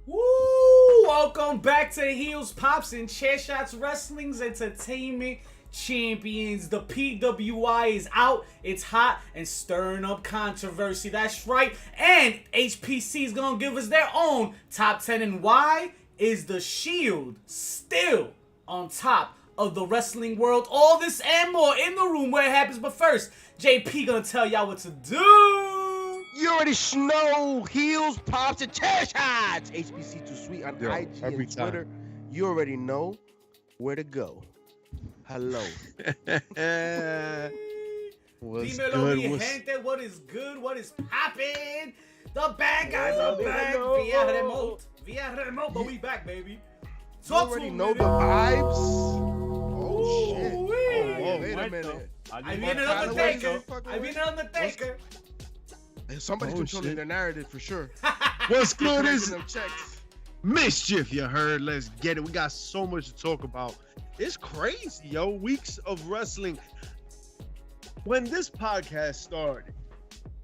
Woo! Welcome back to the Heels, Pops, and Chair Shots Wrestling's Entertainment Champions. The PWI is out, it's hot, and stirring up controversy. That's right. And HPC is going to give us their own top 10. And why is the Shield still on top of the wrestling world? All this and more in the room where it happens. But first, JP going to tell y'all what to do. You already know. Heels, Pops, and Chair Shots. HBC Too Sweet on IG and Twitter. You already know where to go. Hello. What's good? Gente, what is good? What is poppin'? The bad guys are back via remote, but we back, baby. Talk you already know the vibes. Oh shit! Oh, wait a minute. I mean another taker. Somebody's controlling the narrative for sure. What's good is mischief, you heard? Let's get it. We got so much to talk about. It's crazy, yo. Weeks of wrestling. When this podcast started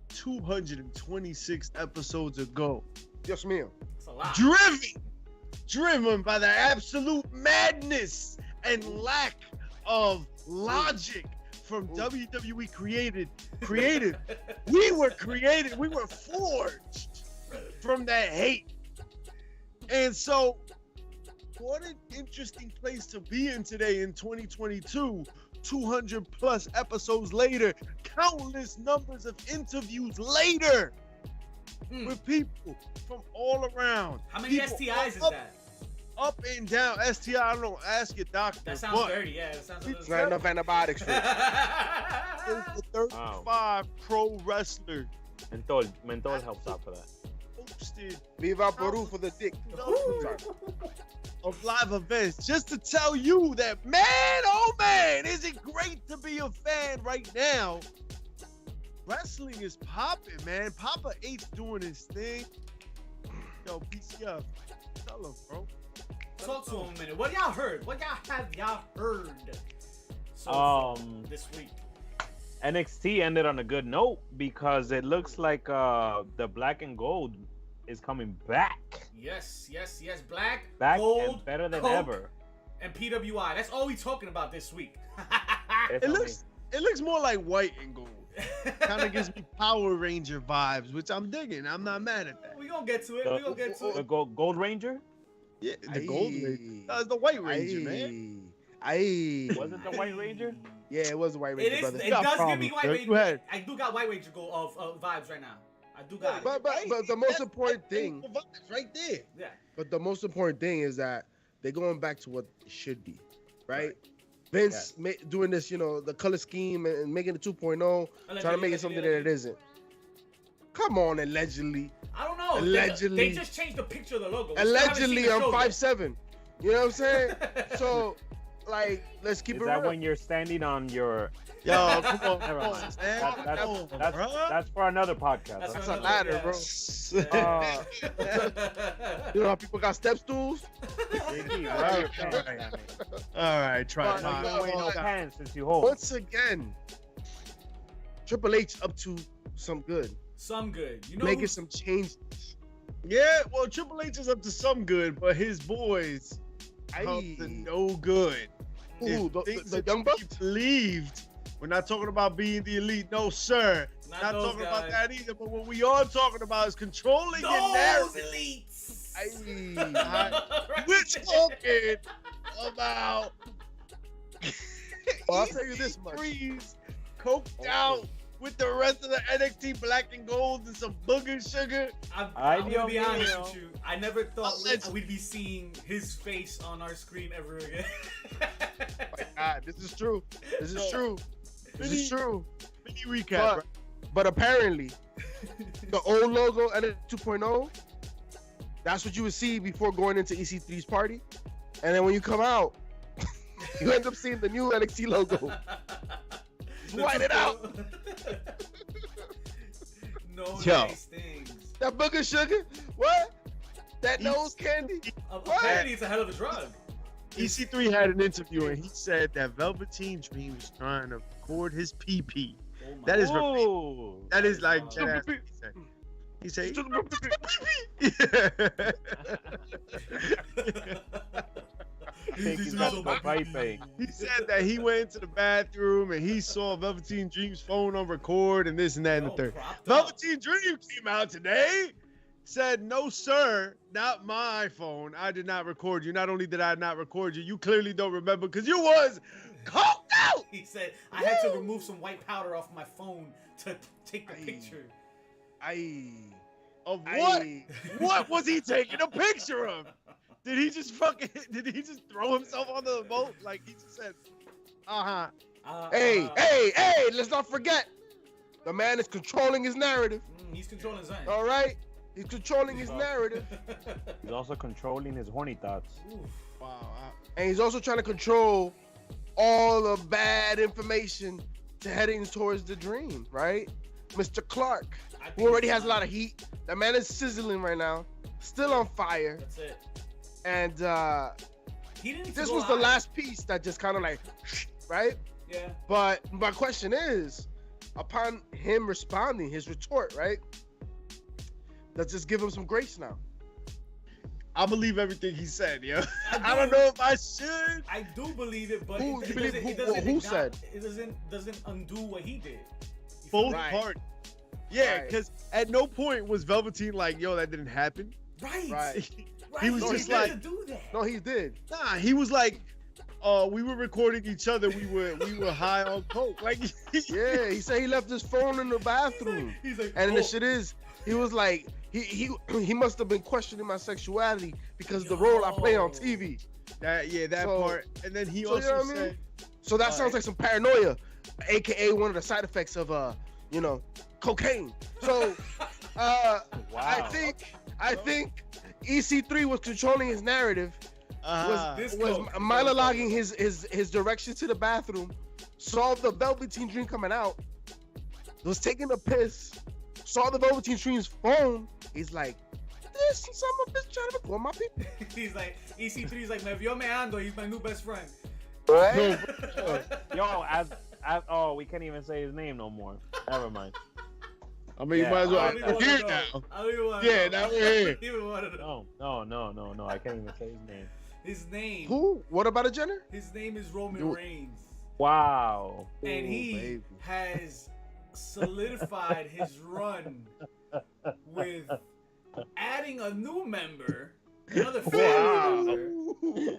226 episodes ago. Yes, ma'am. That's a lot. Driven by the absolute madness and lack of logic from WWE created. We were forged from that hate. And so, what an interesting place to be in today in 2022, 200 plus episodes later, countless numbers of interviews later with people from all around. How many STIs is that? Up and down. STI, I don't know. Ask your doctor. That sounds dirty, yeah. That sounds There's not enough antibiotics for it. 35 pro wrestlers. Menthol helps out for that. Hosted Viva Peru for the dick. Of live events, just to tell you that, man, oh man, is it great to be a fan right now. Wrestling is popping, man. Papa H's doing his thing. Yo, PCF, tell him, bro. Talk to him a minute. What y'all heard? What have y'all heard this week? NXT ended on a good note because it looks like the black and gold is coming back. Yes. Black, back gold, and better than Coke, ever. And PWI. That's all we talking about this week. It looks more like white and gold. Kind of gives me Power Ranger vibes, which I'm digging. I'm not mad at that. We gonna get to it. The Gold Ranger? Yeah, the Gold Ranger. That was the White Ranger, man. Was it the White Ranger? Yeah, it was the White Ranger, brother. It does give me White Ranger. I do got White Ranger vibes right now. I do got it. But the most important thing, right there. Yeah. But the most important thing is that they're going back to what it should be, right? Vince doing this, the color scheme and making it 2.0, trying to make it something that it isn't. Come on, allegedly. I don't know. Allegedly. They just changed the picture of the logo. Allegedly, I'm 5'7". You know what I'm saying? So, like, let's keep it real. Is that when you're standing on your... Yo, come on, man. That's for another podcast. That's a ladder, bro. You know how people got step stools? All right, try it. You've been wearing no pants since you hold. Once again, Triple H up to some good. Making some changes. Yeah, well, Triple H is up to some good, but his boys up to no good. Ooh, the Young Bucks believed. We're not talking about being the elite, no sir. Not talking about that either. But what we are talking about is controlling your narrative. Elites. We're talking about. Well, I'll tell you this much: coked out with the rest of the NXT black and gold and some booger sugar. I'm gonna be honest with you. I never thought we'd be seeing his face on our screen ever again. My God, this is true. Mini recap. But apparently, the old logo and 2.0, that's what you would see before going into EC3's party. And then when you come out, you end up seeing the new NXT logo. White it out. Nice things. That booger sugar? What? That nose candy? Apparently it's a hell of a drug. EC3 had an interview and he said that Velveteen Dream was trying to record his PP my That is God. Ooh. that is like Wow. dead ass. He said. Thinking that's my piping. He said that he went into the bathroom and he saw Velveteen Dream's phone on record and this and that and the Yo, third. propped up. Velveteen Dream came out today, said, "No, sir, not my iPhone. I did not record you. Not only did I not record you, you clearly don't remember because you was coked out." He said, I had to remove some white powder off my phone to take the picture. Of what? Aye. What was he taking a picture of? Did he just throw himself on the boat? Like he just said, Hey, let's not forget. The man is controlling his narrative. He's controlling Zion. All right? He's controlling his narrative. He's also controlling his horny thoughts. Oof. Wow. And he's also trying to control all the bad information to heading towards the dream, right? Mr. Clark, I think who already he's has a fine. lot of heat. That man is sizzling right now. Still on fire. That's it. And He didn't. this go was the high. last piece that just kind of like, right? Yeah. But my question is, upon him responding, his retort, right? Let's just give him some grace now. I believe everything he said, yo. I I don't know if I should. I do believe it, but Who- it you believe doesn't- who- it doesn't who acknow- said? It doesn't undo what he did. You feel Both me? Right. parties. Yeah, Right. because at no point was Velveteen like, yo, that didn't happen. Right. Right. Right. He was No, just meant like- to do that. No, he did. Nah, he was like, we were recording each other. We were high on coke. Like, Yeah, he said he left his phone in the bathroom. He's like, And oh, the shit is, he was like, he must have been questioning my sexuality because of the role I play on Yo. TV. that So- part. And then he so you know also what I mean? said, So that All sounds right. like some paranoia, aka one of the side effects of cocaine. So Wow. I think EC3 was controlling his narrative, This was coke. monologuing his direction to the bathroom, saw the Velveteen Dream coming out, was taking a piss, saw the Velveteen Dream's phone. He's like, this son of a bitch trying to record my people. He's like, EC3's like, me vio meando. He's my new best friend. Right? Yo, oh, we can't even say his name no more. Never mind. I mean, Yeah, you might as well. I don't even I'm here wanna know. now. I don't even wanna Yeah, know. now we're here. Even wanna know. No. I can't even say his name. His name. Who? What about a Jenner? His name is Roman You- Reigns, Wow. and Ooh, he baby. has solidified his run with adding a new member, another family member.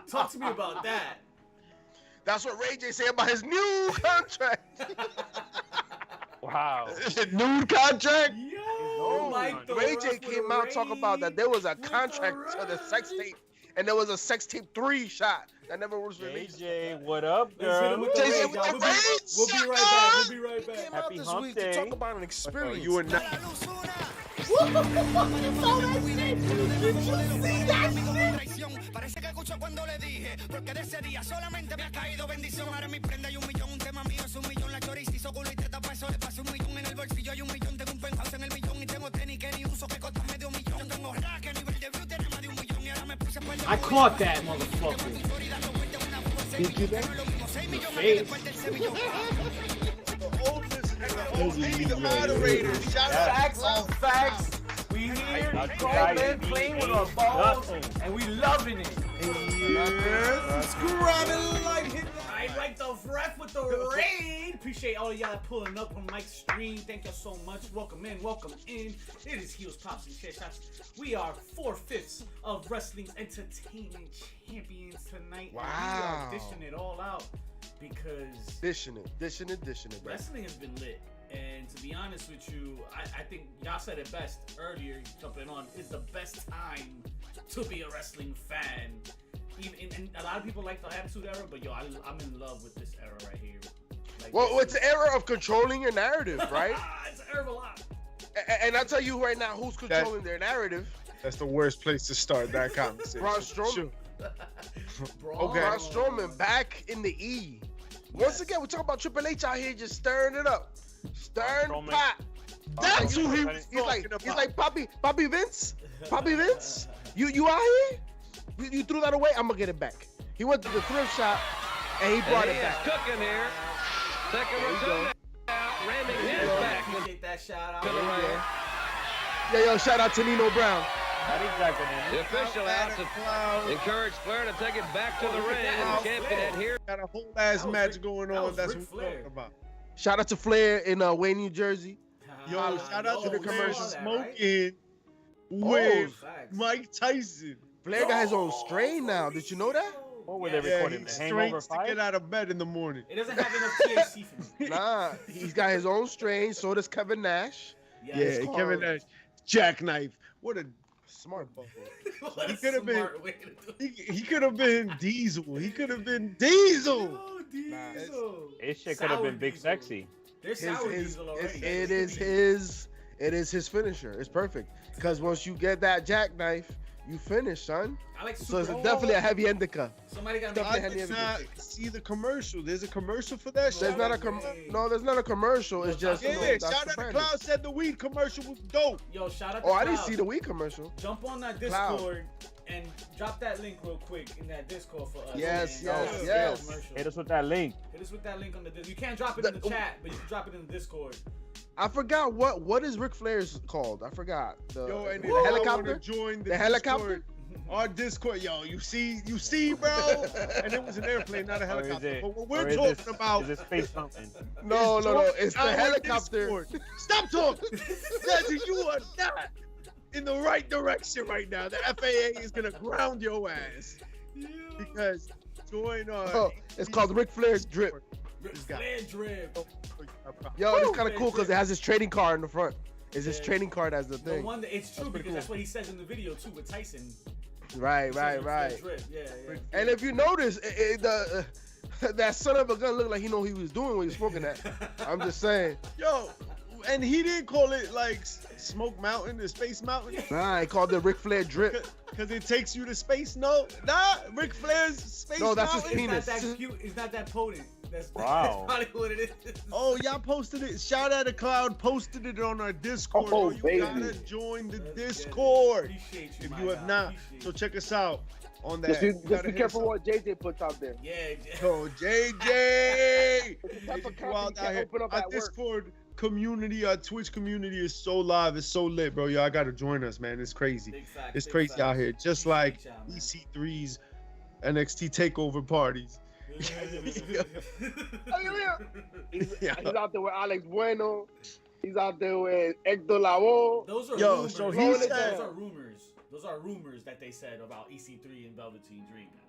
Talk to me about that. That's what Ray J said about his new contract. Wow. Nude contract. Yo, No, Mike the Ray Ref J with came a out talking about that there was a raid with contract the to the sex raid. tape, and there was a sex tape 3 shot that never was released. JJ, what up, Let's hit him girl? with the Jay-Z raid, with y'all. the We'll be- raid, We'll be shut right back. up. We'll be right He back. came out Happy this hump week to day. talk about an experience. You are not. Parece que escuchó cuando le dije, porque de ese día solamente me ha caído bendición. Ahora mi prenda hay 1 millón, un tema mío es 1 millón. La choriza hizo culo y teta, pa' eso le pasé 1 millón. En el bolsillo hay 1 millón, tengo un penthouse en el millón. Y tengo tenis que ni uso que costan medio millón. Tengo rack que a nivel de view tiene más de 1 millón. Y ahora me puse por I caught that motherfucker. Did you that? Face. The moderator. Shout out. Facts on facts. We here, That's grown right. men playing with our balls, Nothing. and we loving it. Yes. Scrubbing like hit I like the ref with the raid. Appreciate all of y'all pulling up on Mike's stream. Thank y'all so much. Welcome in, welcome in. It is Heels, Pops, and Chair Shots. We are 4/5 of wrestling's entertainment champions tonight. And Wow. we are dishing it all out because Dishing it, bro. wrestling has been lit. And to be honest with you, I think y'all said it best earlier, jumping on, it's the best time to be a wrestling fan. Even and a lot of people like the Attitude Era, but yo, I'm in love with this era right here. Like, Well, it's the era of controlling your narrative, right? it's an era of a lot. And I'll tell you right now who's controlling their narrative. That's the worst place to start that conversation. Braun Strowman. Sure. Bro. Okay. Braun Strowman back in the E. Once again, we're talking about Triple H out here just stirring it up. Stirring Strowman. pot. That's who he was He's like, talking about. he's like, Bobby Vince, you out here? You threw that away? I'm gonna get it back. He went to the thrift shop and he brought it back. Cooking here. Second There you go. return now. ramming his back Appreciate that shout out. to the ring. Yo, shout out to Nino Brown. The official out to encourage Flair to take it back to the ring. And the champion adhered. Got a whole ass That was match Ric- going that on. was That's Ric what we're Flair. talking about. Shout out to Flair in Wayne, New Jersey. Yo, shout out to the we saw commercial that, right? smoking with Facts. Mike Tyson. Flair got his own strain now. Did you know that? What were they Yeah, recording? he The Hangover strains to 5? get out of bed in the morning. It doesn't have enough THC for me. Nah, he's got his own strain. So does Kevin Nash. Yeah, Yeah, Kevin Nash, jackknife. What a Smart. What He a could have been- smart way to do it. he could have been Diesel. He could have been Diesel. Yo, Diesel. His shit could have Sour been Big Diesel. Sexy. There's His, sour his, Diesel already. it is his finisher. It's perfect because once you get that jackknife, you finish, son. I like So it's super. definitely a heavy indica. Somebody got to I make did not see the commercial. There's a commercial for that shit. There's not a no. There's not a commercial. It's just Yeah, you know, that's shout the out to brand. Cloud said the weed commercial was dope. Yo, shout out to Oh, I didn't Cloud. see the weed commercial. Jump on that Cloud. Discord and drop that link real quick in that Discord for us. Yes, man. yes, Yeah, yes. commercial. Hit us with that link. Hit us with that link on the Discord. You can't drop it in the chat, but you can drop it in the Discord. I forgot what is Ric Flair's called. I forgot. The, Yo, and the then helicopter. I wanna join the helicopter. Discord. Our Discord, yo, you see, bro, and it was an airplane, not a Or is helicopter. it- But what or we're is talking this- about Is it Space Mountain? No, no, no. It's the our helicopter. Discord. Stop talking. Listen, you are not in the right direction right now. The FAA is gonna ground your ass because join our. Oh, it's called Ric Flair's drip. Flair drip. Yo, it's kind of cool because it has his trading card in the front. It's his Yeah. trading card as the The thing. one that it's true That's pretty because that's cool. what he says in the video too with Tyson. Right, He says right, Ric Flair right. drip. Yeah, yeah. And if you notice, that son of a gun looked like he know what he was doing when he was smoking that. I'm just saying. Yo, and he didn't call it like Smoke Mountain or Space Mountain Nah, he called it Ric Flair drip. because it takes you to space. No, nah, Ric Flair's Space No, that's his Mountain. penis. It's not that cute. It's not that potent. That's, Wow. that's probably what it is. Oh, y'all posted it. Shout out to Cloud, posted it on our Discord. Oh, bro. You baby. gotta join the Let's get it. Discord Appreciate you, if my you have guy. not. Appreciate So you. check us out on that. Just You be gotta hit careful us what JJ puts out there. Yeah. up. Yo, JJ. It's the type of You content out you can't here. open up Our at work. Discord community, our Twitch community is so live. It's so lit, bro. Y'all gotta join us, man. It's crazy. Big facts, It's big crazy facts. out here. Just like Appreciate y'all, man. EC3's NXT Takeover parties. He's, Yeah. he's out there with Alex Bueno. He's out there with Hector Lavoe. Those are Yo, rumors. so he those said- are rumors. Those are rumors that they said about EC3 and Velveteen Dream now.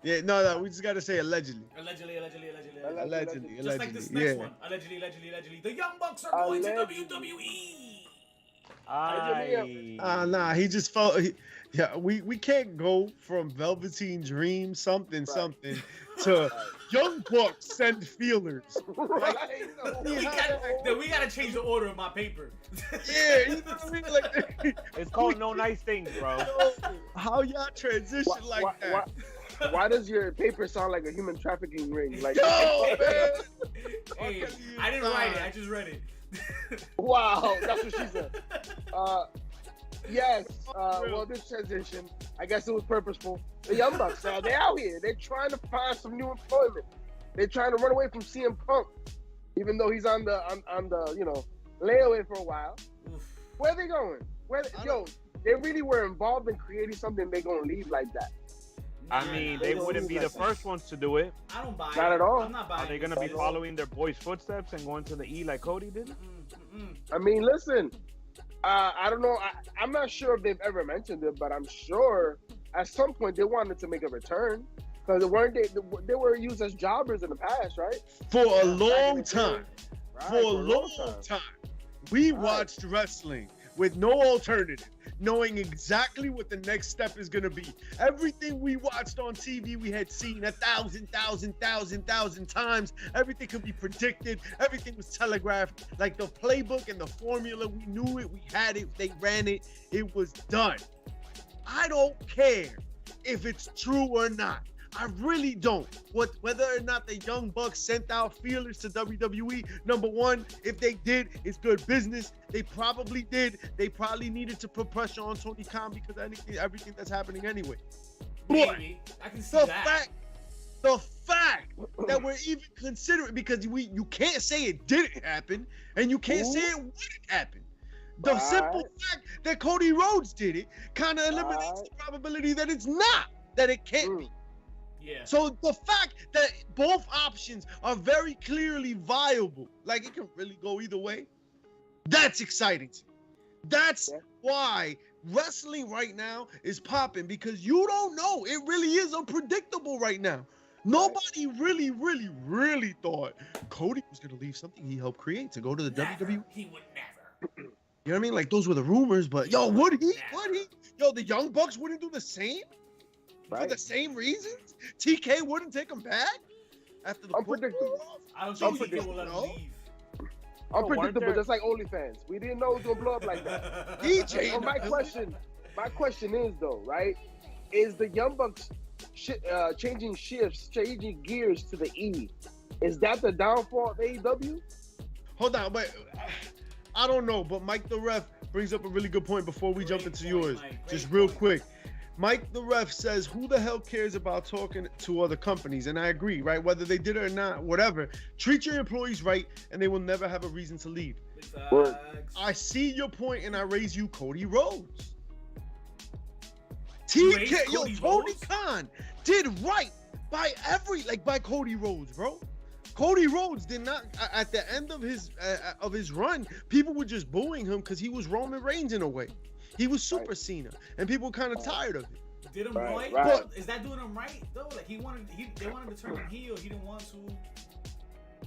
Yeah, no, we just gotta say allegedly. Allegedly. Allegedly. Just like this yeah. next one. Allegedly. The Young Bucks are going to Allegedly. WWE. Nah, he just felt. Yeah, we can't go from Velveteen Dream something to Young Bucks send feelers. Right? We gotta change the order of my paper. Yeah, you know what I mean? Like, It's called No Nice Things, bro. how y'all transition like that? Why does your paper sound like a human trafficking ring? Like, Yo, man. Hey, I didn't write it. I just read it. wow, that's what she said. Yes. Well, this transition, I guess it was purposeful. The Young Bucks, they're out here. They're trying to find some new employment. They're trying to run away from CM Punk, even though he's on the layaway for a while. Where are they going? They really were involved in creating something. They're gonna leave like that. I mean, they wouldn't be the first ones to do it. I don't buy it. Not at all. I'm not buying Are they it. gonna be following their boys' footsteps and going to the E like Cody did? I mean, listen. I don't know. I'm not sure if they've ever mentioned it, but I'm sure at some point they wanted to make a return because they were used as jobbers in the past, right? For a Back in long the time. day. Right, For a long time. We watched wrestling with no alternative, knowing exactly what the next step is going to be. Everything we watched on TV, we had seen 1,000 times. Everything could be predicted. Everything was telegraphed. Like the playbook and the formula, we knew it, we had it, they ran it, it was done. I don't care if it's true or not. I really don't. Whether or not the Young Bucks sent out feelers to WWE, number one, if they did, it's good business. They probably did. They probably needed to put pressure on Tony Khan because everything that's happening anyway. But Maybe. I can see that. the fact that we're even considering, because you can't say it didn't happen, and you can't say it wouldn't happen. The simple fact that Cody Rhodes did it kind of eliminates the probability that it's not, that it can't be. Yeah. So the fact that both options are very clearly viable, like it can really go either way, that's exciting to me. That's why wrestling right now is popping, because you don't know. It really is unpredictable right now. Nobody really thought Cody was going to leave something he helped create to go to the WWE. He would never. You know what I mean? Like, those were the rumors, but yo, would he? Yo, the Young Bucks wouldn't do the same for the same reasons? TK wouldn't take him back after the unpredictable. I don't think TK will let him leave. Unpredictable, just like OnlyFans. We didn't know it was gonna blow up like that. DJ. So my question is though, right? Is the Young Bucks changing gears to the E? Is that the downfall of AEW? Hold on, wait. I don't know, but Mike the Ref brings up a really good point before we jump into yours. Just real quick. Mike the Ref says, who the hell cares about talking to other companies? And I agree, right? Whether they did it or not, whatever. Treat your employees right, and they will never have a reason to leave. I see your point, and I raise you Cody Rhodes. Tony Khan did right by by Cody Rhodes, bro. Cody Rhodes did not, at the end of his run, people were just booing him because he was Roman Reigns in a way. He was Super Cena, and people were kind of tired of it. Did him right? But, is that doing him right though? Like they wanted to turn him heel. He didn't want to.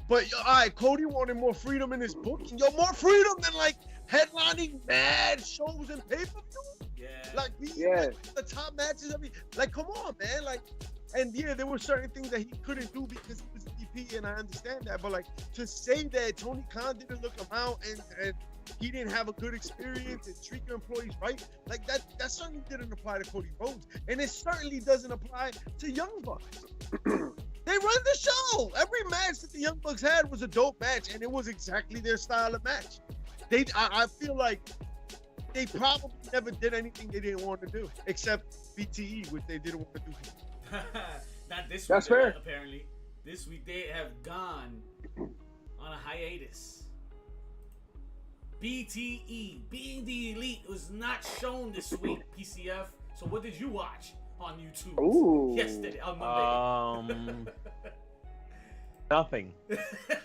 But all right, Cody wanted more freedom in his booking. Yo, more freedom than like headlining mad shows and pay-per-view. Yeah. Like the top matches. Like, come on, man. Like, and yeah, there were certain things that he couldn't do because he was an EP, and I understand that. But like, to say that Tony Khan didn't look him out and he didn't have a good experience and treat your employees right, like that certainly didn't apply to Cody Rhodes, and it certainly doesn't apply to Young Bucks. They run the show. Every match that the Young Bucks had was a dope match, and it was exactly their style of match. I feel like they probably never did anything they didn't want to do, except BTE, which they didn't want to do. Not this week. That's fair. Apparently, this week they have gone on a hiatus. BTE, Being the Elite, was not shown this week, PCF. So what did you watch on YouTube yesterday, on Monday? Nothing.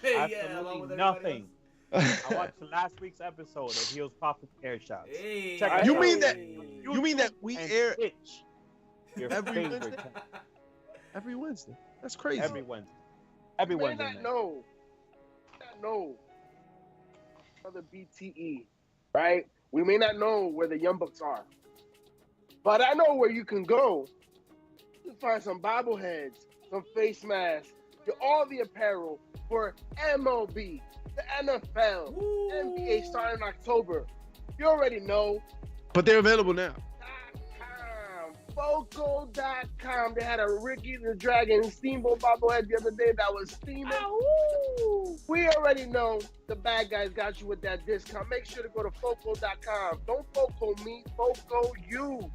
Absolutely nothing. I watched last week's episode of Heels Popping Air Shots. Hey, you mean that we air every Wednesday? Every Wednesday. That's crazy. Every Wednesday. Every Wednesday. May not know. Other BTE, right? We may not know where the Young Bucks are, but I know where you can go. You can find some bobbleheads, some face masks, all the apparel for MLB, the NFL, NBA starting in October. You already know. But they're available now. Foco.com. They had a Ricky the Dragon Steamboat bobblehead the other day that was steaming. We already know the bad guys got you with that discount. Make sure to go to Foco.com. Don't Foco me, Foco you.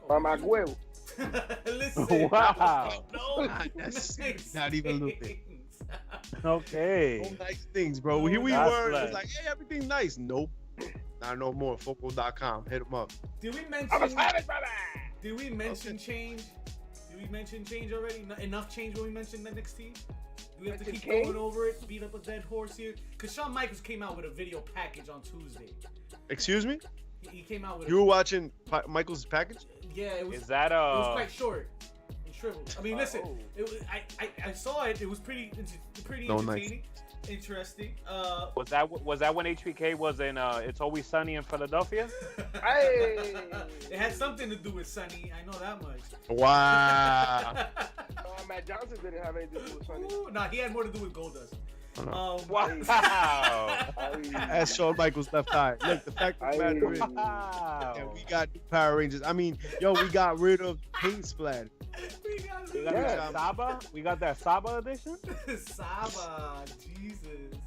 Mama huevo. Listen. Wow. No. That's not even a little bit. Okay. No nice things, bro. Here we were. It's like, hey, everything's nice. Nope. Not no more. Foco.com. Hit them up. Did we mention change? Did we mention change already? Enough change when we mentioned NXT? Do we have to keep going over it? Beat up a dead horse here? Because Shawn Michaels came out with a video package on Tuesday. Excuse me? He came out with. You were watching Michael's package? Yeah, it was. Is that It was quite short and shriveled. I mean, listen, it was. I saw it. It was pretty entertaining. Nice. Interesting. Was that when HBK was in It's Always Sunny in Philadelphia? Hey. It had something to do with Sunny. I know that much. Wow. Matt Johnson didn't have anything to do with Sunny. Nah, he had more to do with Goldust. Wow. That's Shawn Michaels' left eye. Look, the fact of the matter is, Wow. yeah, we got new Power Rangers. I mean, yo, we got rid of paint splatter. We got that Saba? We got that Saba edition? Saba, Jesus.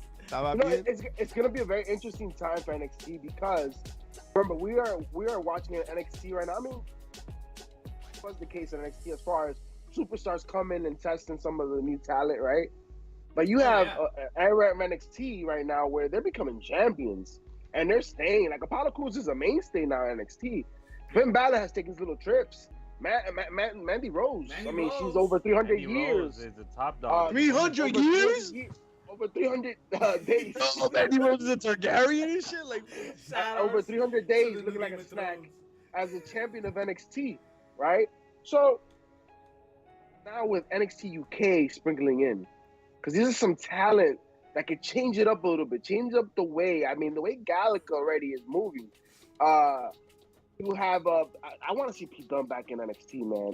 It's gonna be a very interesting time for NXT because remember we are watching NXT right now. I mean, what's the case in NXT as far as superstars coming and testing some of the new talent, right? But you have era of NXT right now where they're becoming champions and they're staying. Like Apollo Crews is a mainstay now in NXT. Finn Balor has taken his little trips. Mandy Rose. She's over 300 Mandy years. Rose is the top dog. 300 years? Over 300 days. Oh, Mandy Rose is a Targaryen and shit? Like, over 300 days, looking like a snack as a champion of NXT, right? So now with NXT UK sprinkling in, because these are some talent that could change it up a little bit, change up the way. I mean, the way Gallica already is moving. You have I want to see Pete Dunne back in NXT, man.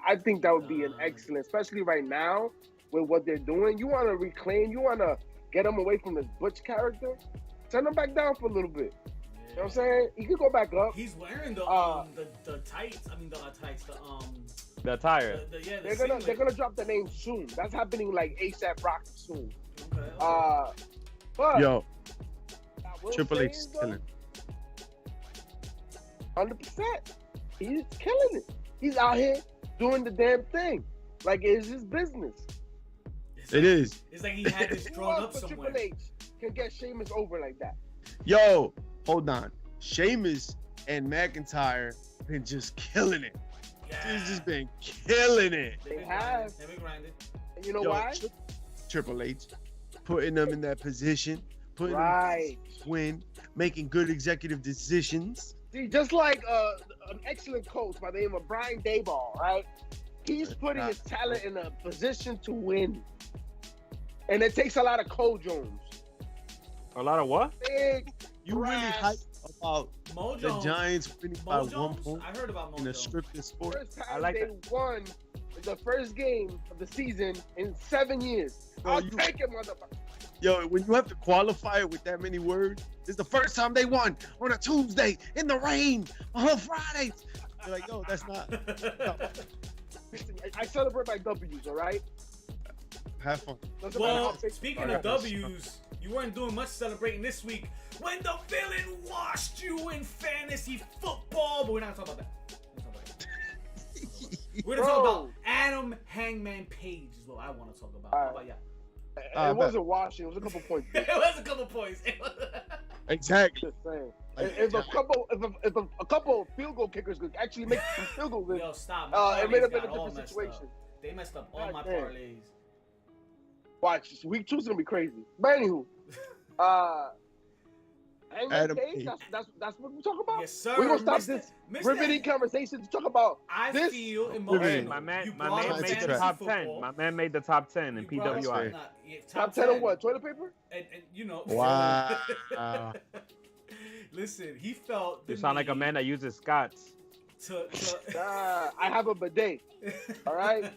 I think that would be an excellent, especially right now with what they're doing. You want to reclaim, you want to get him away from this Butch character, send him back down for a little bit. You know what I'm saying? He could go back up. He's wearing the tights. I mean the tights. The attire. They're gonna drop the name soon. That's happening like ASAP Rocky soon. Okay. But yo, Triple H is killing. 100%. He's killing it. He's out here doing the damn thing. Like it's his business. It is. It's like he had this drawn up somewhere. Triple H can get Sheamus over like that. Yo, hold on. Sheamus and McIntyre been just killing it. Yeah. He's just been killing it. They have. They've been grinding. And you know why? Triple H putting them in that position, putting right. them to win, making good executive decisions. See, just like an excellent coach by the name of Brian Daboll, right? He's putting his talent in a position to win. And it takes a lot of Cole Jones. A lot of what? Big, You really hyped about Mo the Jones. Giants winning by Mo 1 Jones? point I heard about Mo in a Jones. scripted sport. First time I like they won the first game of the season in 7 years. I'll take it, motherfucker. Yo, when you have to qualify it with that many words, it's the first time they won on a Tuesday in the rain on Fridays. You're like, yo, that's not. No. Listen, I celebrate my W's, all right? Have fun. Doesn't matter Well, how big- speaking of W's, you weren't doing much celebrating this week when the villain washed you in fantasy football. But we're not talking about that. We're gonna talk about Adam Hangman Page is what I want to talk about. How about y'all? It wasn't washing. It was a couple points. It was a couple points. Exactly. Just saying. Like, If a couple of field goal kickers could actually make some field goals, Yo, stop. it made Parlays up in a got all different messed situation. up. They messed up all God my damn. parlays. Watch, week 2's gonna be crazy. But anywho, Hangman Adam Page, Page. that's what we talk about. Yes, sir. We're gonna stop Mr. this Mr. riveting conversation to talk about I this. feel Riveting. emotional. My man, You my brought man up made the fantasy top football. 10. My man made the top 10 in You brought up- PWI. nah, yeah, Top 10 of what? Toilet paper? And you know. Wow. Listen, he felt. You sound like a man that uses Scots. I have a bidet. All right.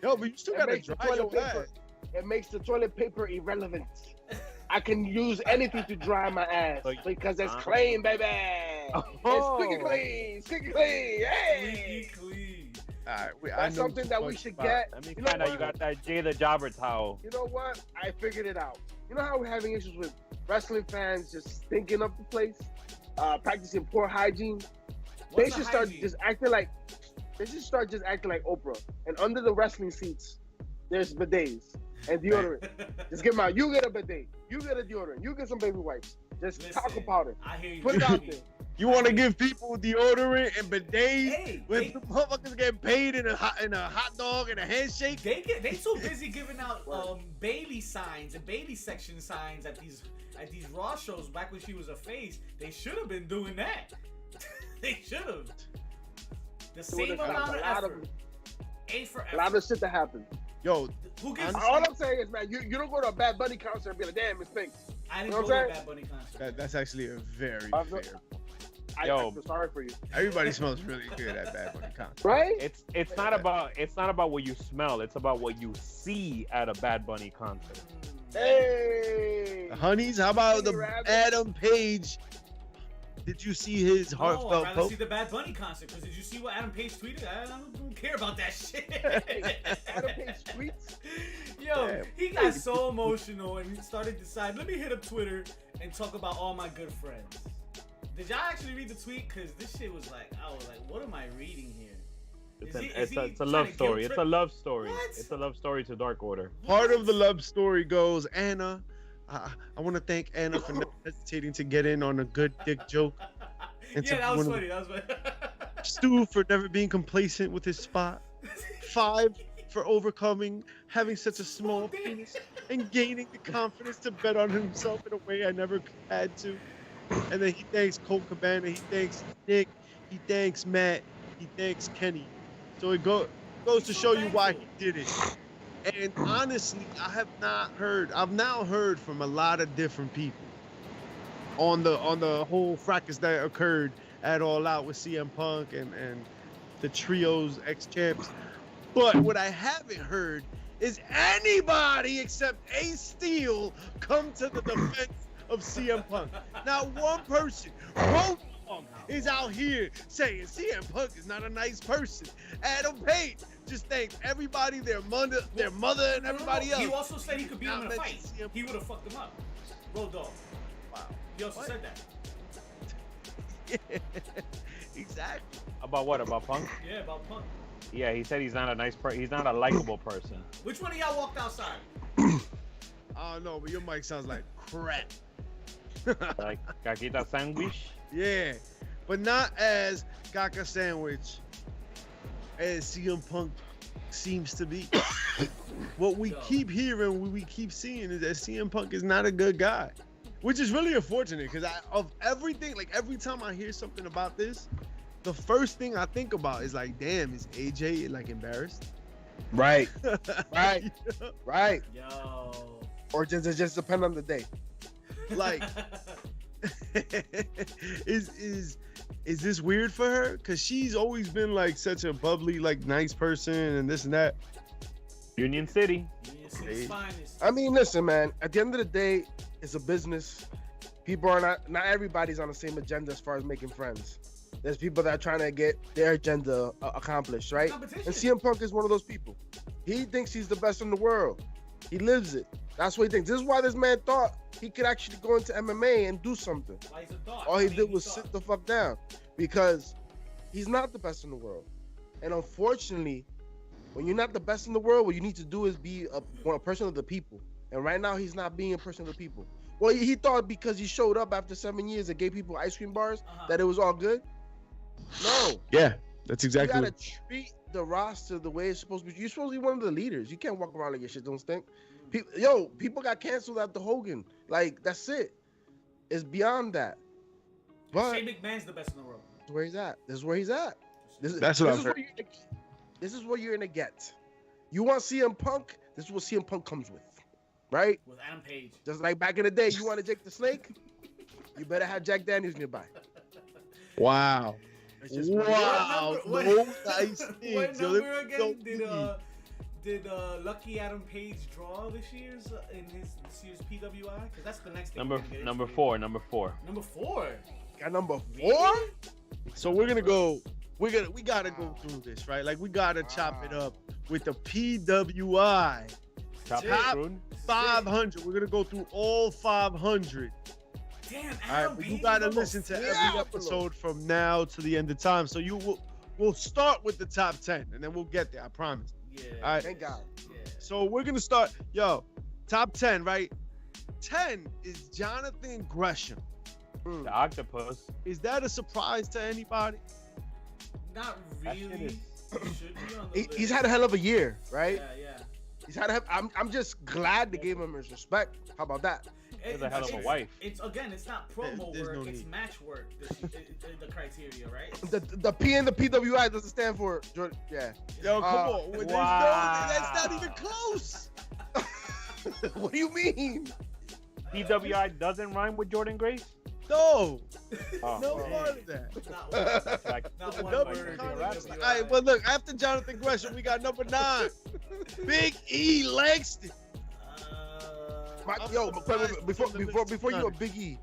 Yo, but you still It gotta makes the dry your toilet ass. paper. It makes the toilet paper irrelevant. I can use anything to dry my ass because it's clean, baby. It's squeaky clean, squeaky clean. Hey. Squeaky clean. All right, That's something that we should get. Let me You know find out what? you got that Jay the Jobber towel. You know what? I figured it out. You know how we're having issues with wrestling fans just stinking up the place, practicing poor hygiene? They should start just acting like Oprah. And under the wrestling seats, there's bidets and deodorant. Just get them out. You get a bidet. You get a deodorant. You get some baby wipes. Just talcum powder. I hear you. Put it out there. You want to give people deodorant and bidets Hey, when they- the motherfuckers get paid in a hot dog and a handshake? They too busy giving out Bailey signs and Bailey section signs at these Raw shows back when she was a face. They should have been doing that. They should have. The same amount of effort. A for A lot effort. of shit that happens. Yo, Who gives? All I'm saying is, man, you don't go to a Bad Bunny concert and be like, damn, it's pink. I didn't You know go what to I'm a saying? Bad Bunny concert. that's actually a very I'm fair. I Yo. feel sorry for you. Everybody smells really good at Bad Bunny concert. Right? It's not about what you smell. It's about what you see at a Bad Bunny concert. Hey. Honeys, how about the Rabbit. Adam Page? Did you see his No, heartfelt I'd rather post? see the Bad Bunny concert. Because did you see what Adam Page tweeted? I don't care about that shit. Adam Page tweets? Yo, Damn. he got so emotional and he started to decide, let me hit up Twitter and talk about all my good friends. Did y'all actually read the tweet? Because this shit was like, I was like, what am I reading here? It's a love story. It's a love story. What? It's a love story to Dark Order. Part of the love story goes, Anna. I want to thank Anna for not hesitating to get in on a good dick joke. And Yeah, that was funny. That was funny. Stu for never being complacent with his spot. 5 for overcoming having such a small penis and gaining the confidence to bet on himself in a way I never had to. And then he thanks Colt Cabana, he thanks Nick, he thanks Matt, he thanks Kenny. So it goes to show you why he did it. And honestly, I've now heard from a lot of different people on the whole fracas that occurred at All Out with CM Punk and the trio's ex-champs. But what I haven't heard is anybody except Ace Steel come to the defense of CM Punk. Not one person. Road Dogg is out here saying CM Punk is not a nice person. Adam Page just thanked everybody, their mother, and everybody else. He also said he could beat him in a Not fight. mention CM He would have fucked him up. Road Dogg. Wow. He also said that. Yeah, exactly. About what? About Punk? Yeah, about Punk. Yeah, he said he's not a nice he's not a likable person. Which one of y'all walked outside? I don't know, but your mic sounds like crap. Like Caquita sandwich. Yeah, but not as Gaga sandwich as CM Punk seems to be. What we keep hearing, what we keep seeing is that CM Punk is not a good guy, which is really unfortunate because of everything, like every time I hear something about this, the first thing I think about is like, damn, is AJ like embarrassed? Right. Right. You know? Right. Yo. Or just depend on the day. Like, is this weird for her? Cause she's always been like such a bubbly, like nice person and this and that. Union City. His finest. I mean, listen, man. At the end of the day, it's a business. People are not everybody's on the same agenda as far as making friends. There's people that are trying to get their agenda accomplished, right? And CM Punk is one of those people. He thinks he's the best in the world. He lives it. That's what he thinks. This is why this man thought he could actually go into MMA and do something. Why he's a thought? All he did was sit the fuck down because he's not the best in the world. And unfortunately, when you're not the best in the world, what you need to do is be a person of the people. And right now, he's not being a person of the people. Well, he thought because he showed up after 7 years and gave people ice cream bars that it was all good. No. Yeah, that's exactly. You gotta treat the roster the way it's supposed to be. You're supposed to be one of the leaders. You can't walk around like your shit don't stink. People got canceled after Hogan. Like, that's it. It's beyond that. But Shane McMahon's the best in the world. this is where he's at. This is where he's at. That's what I've heard. This is what you're gonna get. You want CM Punk? This is what CM Punk comes with, right? With Adam Page. Just like back in the day, you wanted Jake the Snake? You better have Jack Daniels nearby. Wow. It's just Wow. What No number- nice What things. Yo, number let me again go did Lucky Adam Page draw this year's in this year's PWI? Because that's the next thing. Number we're gonna get number into. 4. Number 4. Number 4. Got number 4? So we're gonna go. We gotta go through this, right? Like we gotta chop it up with the PWI Top Top Spoon. 500. We're gonna go through all 500. Damn, All right, Adam but Page. you gotta number listen to 4. every episode from now to the end of time. So we'll start with the top 10, and then we'll get there. I promise. Yeah. All right. Thank God. Yeah. So we're gonna start. Yo, top 10, right? 10 is Jonathan Gresham. The Octopus. Is that a surprise to anybody? Not That shit really. is- Should be on the He's list. had a hell of a year, right? Yeah, yeah. He's had I'm just glad they gave him his respect. How about that? Has a hell of a wife. It's again, it's not promo There's work, no it's need. match work. The criteria, right? The P in the PWI doesn't stand for Jordan. Yeah. Yo, come on. There's Wow. that's not even close. What do you mean? PWI doesn't rhyme with Jordan Grace? No, Oh, no man. part of that. Not one. That's like, Not one Double word. contract. PWI. All right, well, look, after Jonathan Gresham, we got number 9, Big E Langston. Yo, before you a Big E.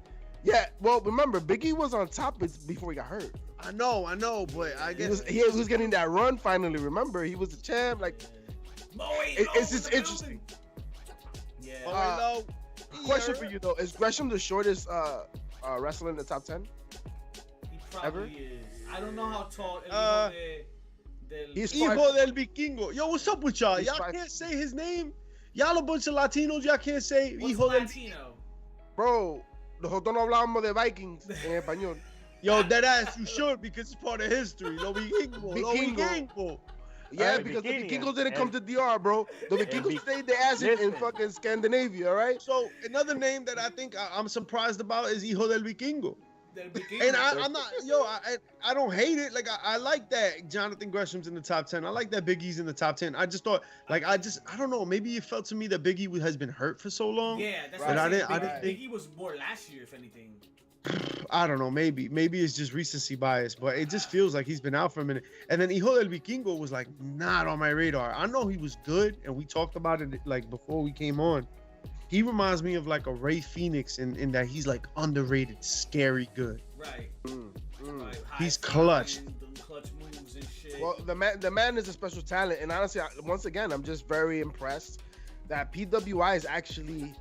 Yeah, well, remember, Big E was on top before he got hurt. I know, but I guess He was getting that run finally. Remember, he was the champ. Like, it's just interesting. Yeah. Oh, Question for you though: is Gresham the shortest wrestler in the top 10? He probably is. I don't know how tall. He's Hijo del Vikingo. Yo, what's up with y'all? He's Y'all five- can't say his name. Y'all a bunch of Latinos. Y'all can't say What's Hijo del. Latino? Bro, nosotros no hablamos de Vikings en español. Yo, that ass, you should because it's part of history. Lo Vikingo. Lo Vikingo. Vikingo. Yeah, Alright, because the Bikini, Vikingos didn't and- come to DR, bro. The Vikingos stayed their ass in Listen. fucking Scandinavia, all right? So another name that I think I'm surprised about is Hijo del Vikingo. Del Bikini. And I'm not, yo, I don't hate it. Like I like that Jonathan Gresham's in the top 10. I like that Big E's in the top 10. I just thought, like, I don't know. Maybe it felt to me that Big E has been hurt for so long. Yeah, that's Right. what I I'm didn't saying. think. Biggie was more last year, if anything. I don't know. Maybe it's just recency bias, but it just feels like he's been out for a minute. And then Hijo del Vikingo was like not on my radar. I know he was good, and we talked about it like before we came on. He reminds me of like a Ray Phoenix in that he's like underrated, scary good. Right. Right. He's High clutch. flying, doing clutch moves and shit. Well, the man is a special talent, and honestly, once again, I'm just very impressed that PWI is actually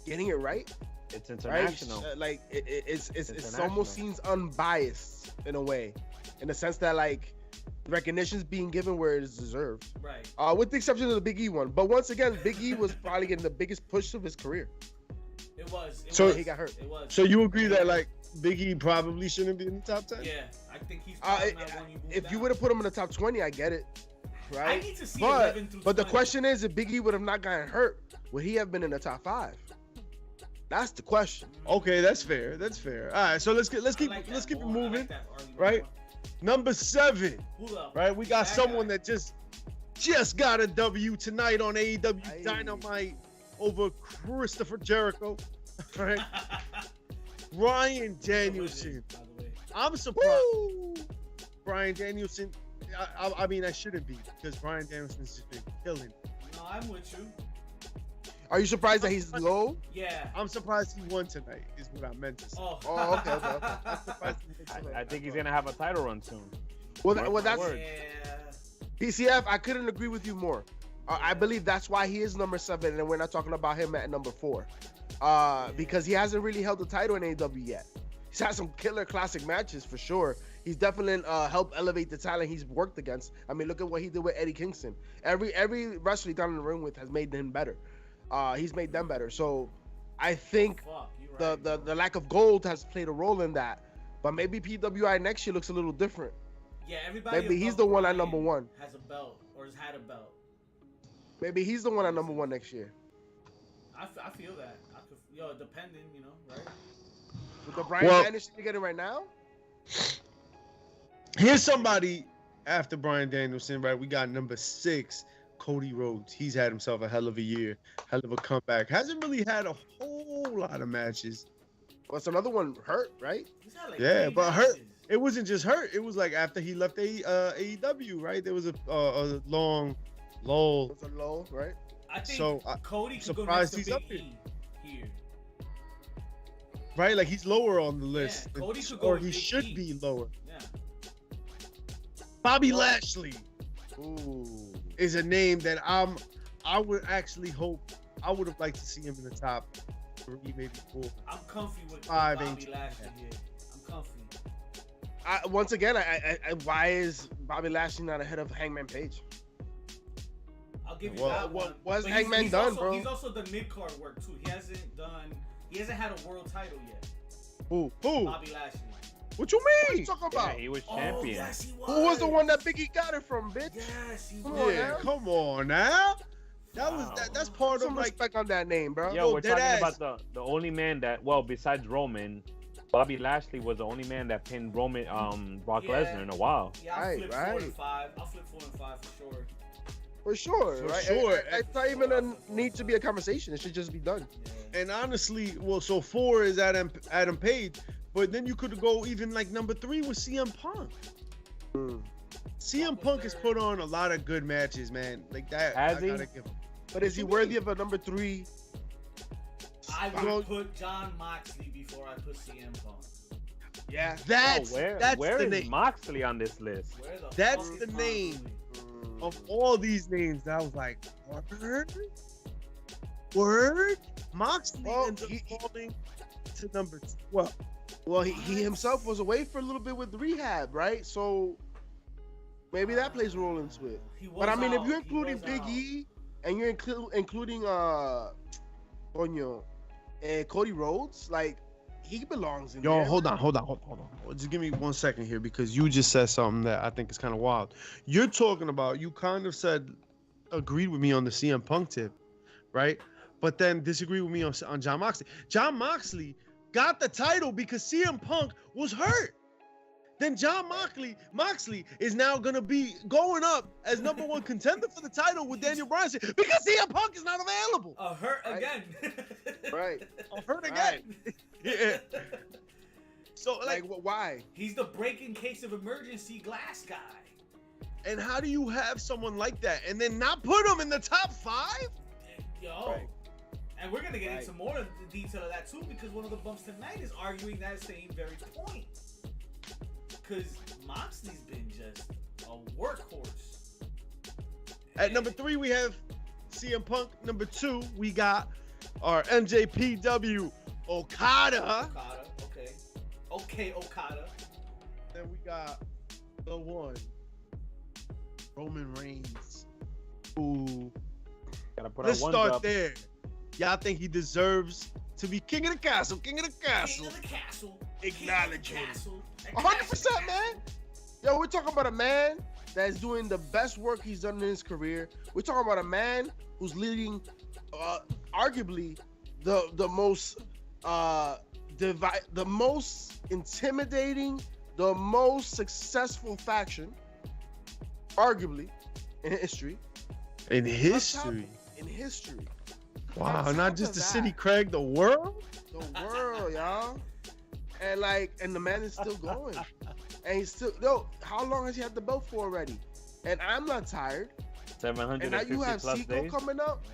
getting it right. It's Right? international. Like it's international. almost seems unbiased in a way, in the sense that like recognition's being given where it is deserved. Right. With the exception of the Big E one, but once again, Big E was probably getting the biggest push of his career. It was. It So- was. He got hurt. It was. So you agree that like Big E probably shouldn't be in the top 10? Yeah, I think he's probably not one you move If you down. would have put him in the top 20, I get it, I right? need to see But 11 through but the 20. question is, if Big E would have not gotten hurt, would he have been in the top 5? That's the question. Okay, that's fair. That's fair. All right, so let's keep I like that let's keep it more. I like moving. that argument right? more. Number 7, Who the- right? We got that someone guy? that just got a W tonight on AEW Aye. Dynamite over Christopher Jericho, right? Ryan Danielson. By the way. I'm surprised. Brian Danielson. I mean, I shouldn't be because Brian Danielson's just been killing. No, I'm with you. Are you surprised that he's low? Yeah. I'm surprised he won tonight. Is what I meant to say. Oh. Oh, okay. I'm surprised he won tonight. I think he's gonna have a title run soon. Well, that's Word. Yeah. PCF. I couldn't agree with you more. I believe that's why he is number 7, and we're not talking about him at number 4, because he hasn't really held the title in AEW yet. He's had some killer classic matches for sure. He's definitely helped elevate the talent he's worked against. I mean, look at what he did with Eddie Kingston. Every wrestler he's down in the ring with has made him better. He's made them better. So I think Fuck, you right. the lack of gold has played a role in that. But maybe PWI next year looks a little different. Yeah, everybody. Maybe he's above the one at Brian number 1. Has a belt or has had a belt. Maybe he's the one at number 1 next year. I feel that. Depending, right? With the Brian Well- Danielson you getting right now? Here's somebody after Brian Danielson, right? We got number 6, Cody Rhodes. He's had himself a hell of a year, hell of a comeback. Hasn't really had a whole lot of matches. What's another one hurt, right? He's had like Yeah, 3 but hurt. matches. It wasn't just hurt. It was like after he left AEW, right? There was a long lull. It's a low, right? I think So, Cody could go surprised next to he's up Big E here. Right, like he's lower on the list, Cody could go or with he Big should E. be lower. Yeah. Bobby Lashley Ooh. is a name that I would actually hope I would have liked to see him in the top 3, maybe 4. I'm comfy with 5 Bobby ain't- Lashley here. I'm comfy. Once again, why is Bobby Lashley not ahead of Hangman Page? I'll give you Well, that one. what's But Hangman done, also, bro? He's also the mid card work too. He hasn't had a world title yet. Who? Bobby Lashley. What you What are you mean? talking Yeah, about? he was Oh, champion. yes, he was. Who was the one that Biggie got it from, bitch? Yes, he Come was. on, Yeah, now. come on now. That was Wow. that's part Some of like respect on that name, bro. Yeah, Yo, we're dead talking ass. about the only man that, well, besides Roman, Bobby Lashley was the only man that pinned Brock Yeah. Lesnar in a while. Yeah, I'll Right, flip 4 and right. 5. I'll flip 4 and 5 for sure. For sure, For right? sure. It's not even a need to be a conversation. It should just be done. Yeah. and honestly, well, so 4 is Adam Page, but then you could go even like number 3 with CM Punk. CM Punk has put on a lot of good matches, man. Like that. Has I he? gotta give him. But is he worthy of a number 3? I Well- would put John Moxley before I put CM Punk. Yeah. That's Where that's where the is name Moxley on this list? Where the That's fuck the is name. Moxley? of all these names. That I was like, word. Moxley Well, ends up he- falling to number 12. Well, he himself was away for a little bit with rehab, right? So Maybe that plays a role into it. He was But I mean, if out. you're He including was Big out. E and you're including Coño, Cody Rhodes, like he belongs in Yo, there. hold on. Just give me 1 second here because you just said something that I think is kind of wild. You're talking about, you kind of said, agreed with me on the CM Punk tip, right? But then disagreed with me on Jon Moxley. Jon Moxley got the title because CM Punk was hurt. Then Jon Moxley is now going to be going up as #1 contender for the title with Daniel Bryan because CM Punk is not available. Hurt Right. again. Right. Hurt again. Yeah. So, Like, why? He's the break in case of emergency glass guy. and how do you have someone like that and then not put him in the top 5? Yo. Right. And we're gonna get Right. into more of the detail of that too, because one of the bumps tonight is arguing that same very point. Because Moxley's been just a workhorse. At number 3, we have CM Punk. Number 2, we got our MJPW Okada. Okada, okay. Okay, Okada. Then we got the one, Roman Reigns. Ooh. Gotta put Let's our ones start up. there. Y'all think he deserves to be king of the castle? King of the castle. King of the castle. Acknowledge King of him. the castle. 100%, man. Yo, we're talking about a man that's doing the best work he's done in his career. We're talking about a man who's leading, arguably, the most the most intimidating, the most successful faction, arguably, in history. In history. In history. Wow, On not top just of the that, city, Craig, the world? The world, y'all. And the man is still going. And he's still, how long has he had the belt for already? And I'm not tired. And now 750 you have plus Seiko days. coming up.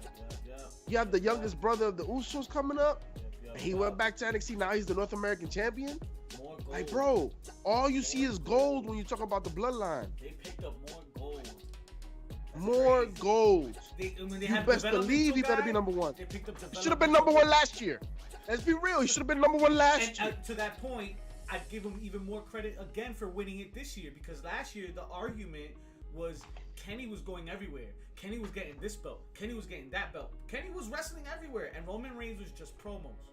Yeah. You have the youngest brother of the Usos coming up. Yep. He went back to NXT. Now he's the North American champion. More gold. Like, bro, all you see is gold when you talk about the bloodline. They picked up more gold. That's More crazy. gold. When they You had best developmental believe he better be guy, number 1. They picked up He should have been number 1 developmental- last year. Let's be real. He should have been number 1 last year. And to that point, I'd give him even more credit again for winning it this year, because last year the argument was Kenny was going everywhere. Kenny was getting this belt. Kenny was getting that belt. Kenny was wrestling everywhere, and Roman Reigns was just promos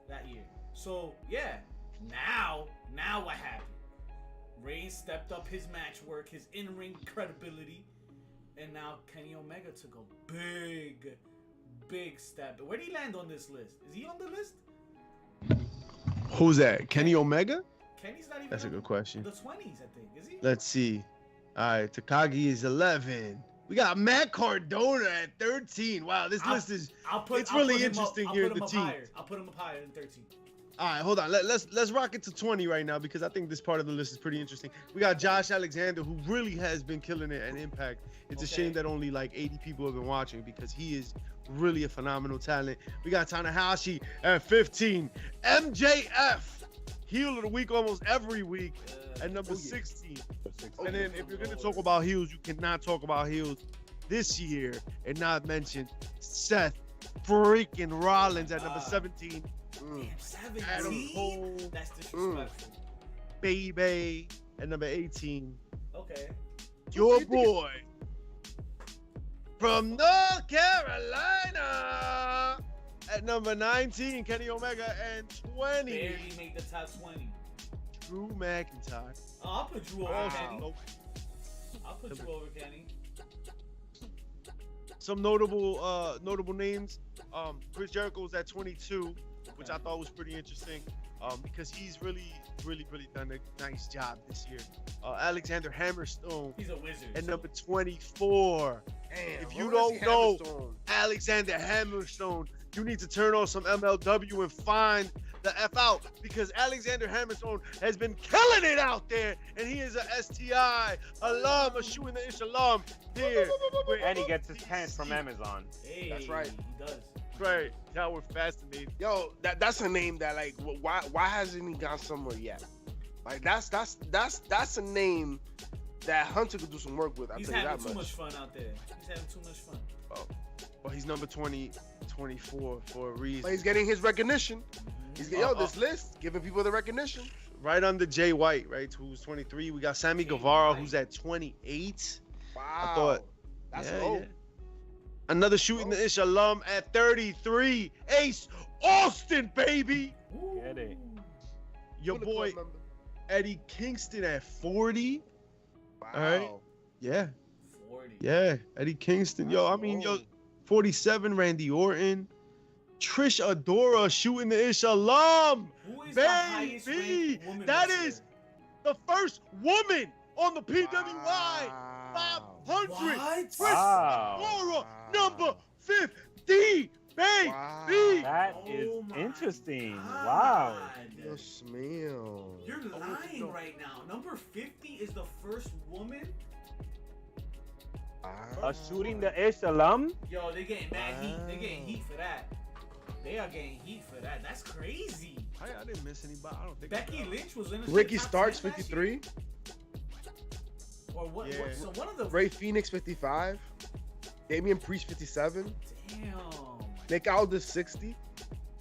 that year. So yeah, now what happened? Reigns stepped up his match work, his in-ring credibility, and now Kenny Omega took a big step. Where did he land on this list? Is he on the list? Who's that? Kenny Omega? Kenny's not even. That's a on good question. The 20s, I think. Is he? Let's see. All right, Takagi is 11. We got Matt Cardona at 13. Wow, this list is. It's really interesting here in the team. I'll put him up higher than 13. All right, hold on. Let's rock it to 20 right now because I think this part of the list is pretty interesting. We got Josh Alexander, who really has been killing it at Impact. It's a shame that only like 80 people have been watching because he is really a phenomenal talent. We got Tanahashi at 15. MJF, heel of the week almost every week at number 16. And then if you're going to talk about heels, you cannot talk about heels this year and not mention Seth freaking Rollins at number 17. Damn, Adam 17? Cole, That's disrespectful. Baby at number 18. Okay. Your boy from North Carolina at number 19, Kenny Omega, and 20, Barely made the top 20. Drew McIntyre. Oh, I'll put Drew over Also, Kenny. I'll put you over Kenny. some notable names. Chris Jericho was at 22, which I thought was pretty interesting because he's really done a nice job this year. Alexander Hammerstone He's a wizard. at number 24. Damn, If you where is don't he know Hammerstone? Alexander Hammerstone, you need to turn on some MLW and find the F out because Alexander Hammerstone has been killing it out there, and he is a STI alum, a Shoe in the Ish alum here. And he gets his pants from Amazon. Hey, That's right. He does. Right, y'all were fascinated. Yo, that's a name that like why hasn't he gone somewhere yet? Like that's a name that Hunter could do some work with. I He's tell you having that too much. much fun out there. He's having too much fun. Well, he's number 24 for a reason. But he's getting his recognition. He's Uh, this list giving people the recognition. right under Jay White, right? Who's 23. We got Sammy Guevara, who's at 28. Wow. I thought, That's yeah, low. yeah. Another shooting the ish alum at 33. Ace Austin, baby. Get it. Your Bullet boy Club member. Eddie Kingston at 40. Wow. All right. Yeah. 40. Yeah. Eddie Kingston. Yo, I mean, yo, 47, Randy Orton. Trish Adora shooting the ish alum. Who is the highest Baby. ranked woman That wrestler? is the first woman on the PWI Wow. 500. What? Trish Wow. Adora, number 50. Baby. Wow. That is Oh my interesting. God. Wow. Dios mío. You're lying right now. Number 50 is the first woman? A shooting the ish alum? Yo, they're getting mad heat. They're getting heat for that. They are getting heat for that. That's crazy. I didn't miss anybody. I don't think Becky Lynch was in the Ricky top Starks 10 last year? 53. Or what? Yeah. So one of the Ray Phoenix 55. Damian Priest 57. Damn. Nick Aldis 60.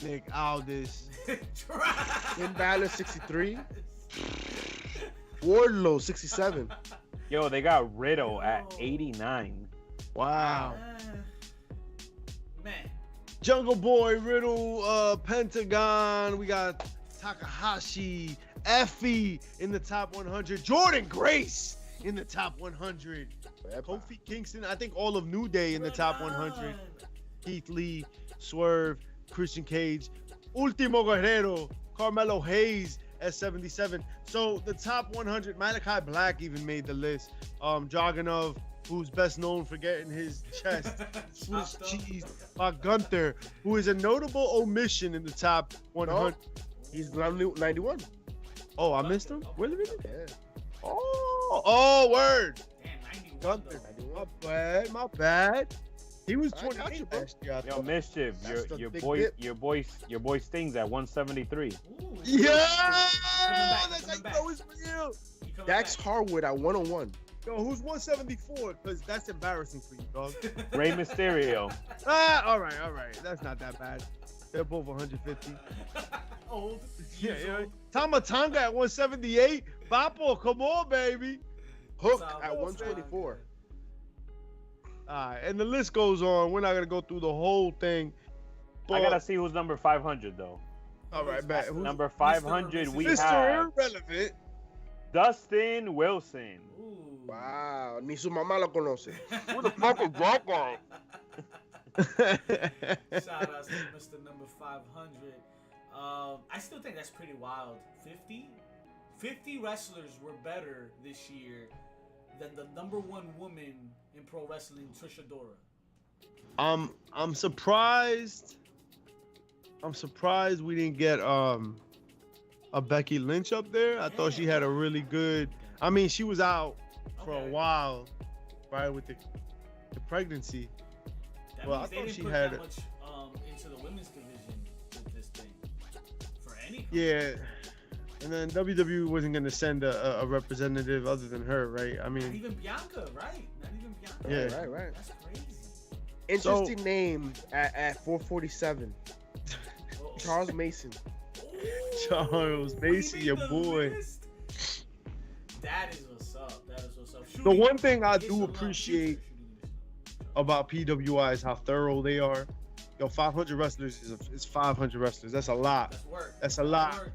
Nick Aldis. Finn Balor 63. Wardlow 67. Yo, they got Riddle at 89. Wow. Man. Jungle Boy, Riddle, Pentagon. We got Takahashi, Effie in the top 100. Jordan Grace in the top 100. Kofi Kingston. I think all of New Day in the top 100. Keith Lee, Swerve, Christian Cage, Ultimo Guerrero, Carmelo Hayes at 77. So the top 100, Malachi Black even made the list. Dragunov, who's best known for getting his chest Swiss cheese by Gunther, who is a notable omission in the top 100. He's 91. Oh, I missed him? Really? Yeah. Oh, word. Damn, 91. Gunther. though. My bad. He was I got 28 you, bro. last year. I Yo, thought. Mischief, That's the your big boy, dip. your boy Stings at 173. Ooh, Yeah, back, that's coming how you back. know it's real. he coming Dax back. Harwood at 101. Yo, who's 174? Because that's embarrassing for you, dog. Rey Mysterio. All right. That's not that bad. They're both 150. Old. Yeah, Years yeah. old. Tamatanga at 178. Bapo, come on, baby. Hook Sound at good, 124. And the list goes on. We're not gonna go through the whole thing. I gotta see who's number 500 though. All right, man. Who's Number 500, we Mr. have Irrelevant? Dustin Wilson. Ooh. Wow. Ni su mamá lo conoce. Who the fuck is that guy? Shout out to Mr. Number 500. I still think that's pretty wild. 50 wrestlers were better this year than the number one woman in pro wrestling, Trish Adora. I'm surprised. I'm surprised we didn't get a Becky Lynch up there. I thought she had a really good. I mean, she was out for a while, right, with the pregnancy. That Well, means I they thought didn't she put had that it. much into the women's division with this thing for any. Yeah, and then WWE wasn't gonna send a representative other than her, right? I Not mean, even Bianca, right? Not even Bianca. Yeah. Right. That's crazy. Interesting name at 447. Uh-oh. Charles Mason. Ooh, Charles we Mason, made your the boy. list. That is what's up. That is what's up. The one thing I Shooting do is allowed. appreciate Shooting is about PWI is how thorough they are. Yo, 500 wrestlers is 500 wrestlers. That's a lot. That's work. That's a lot. Work.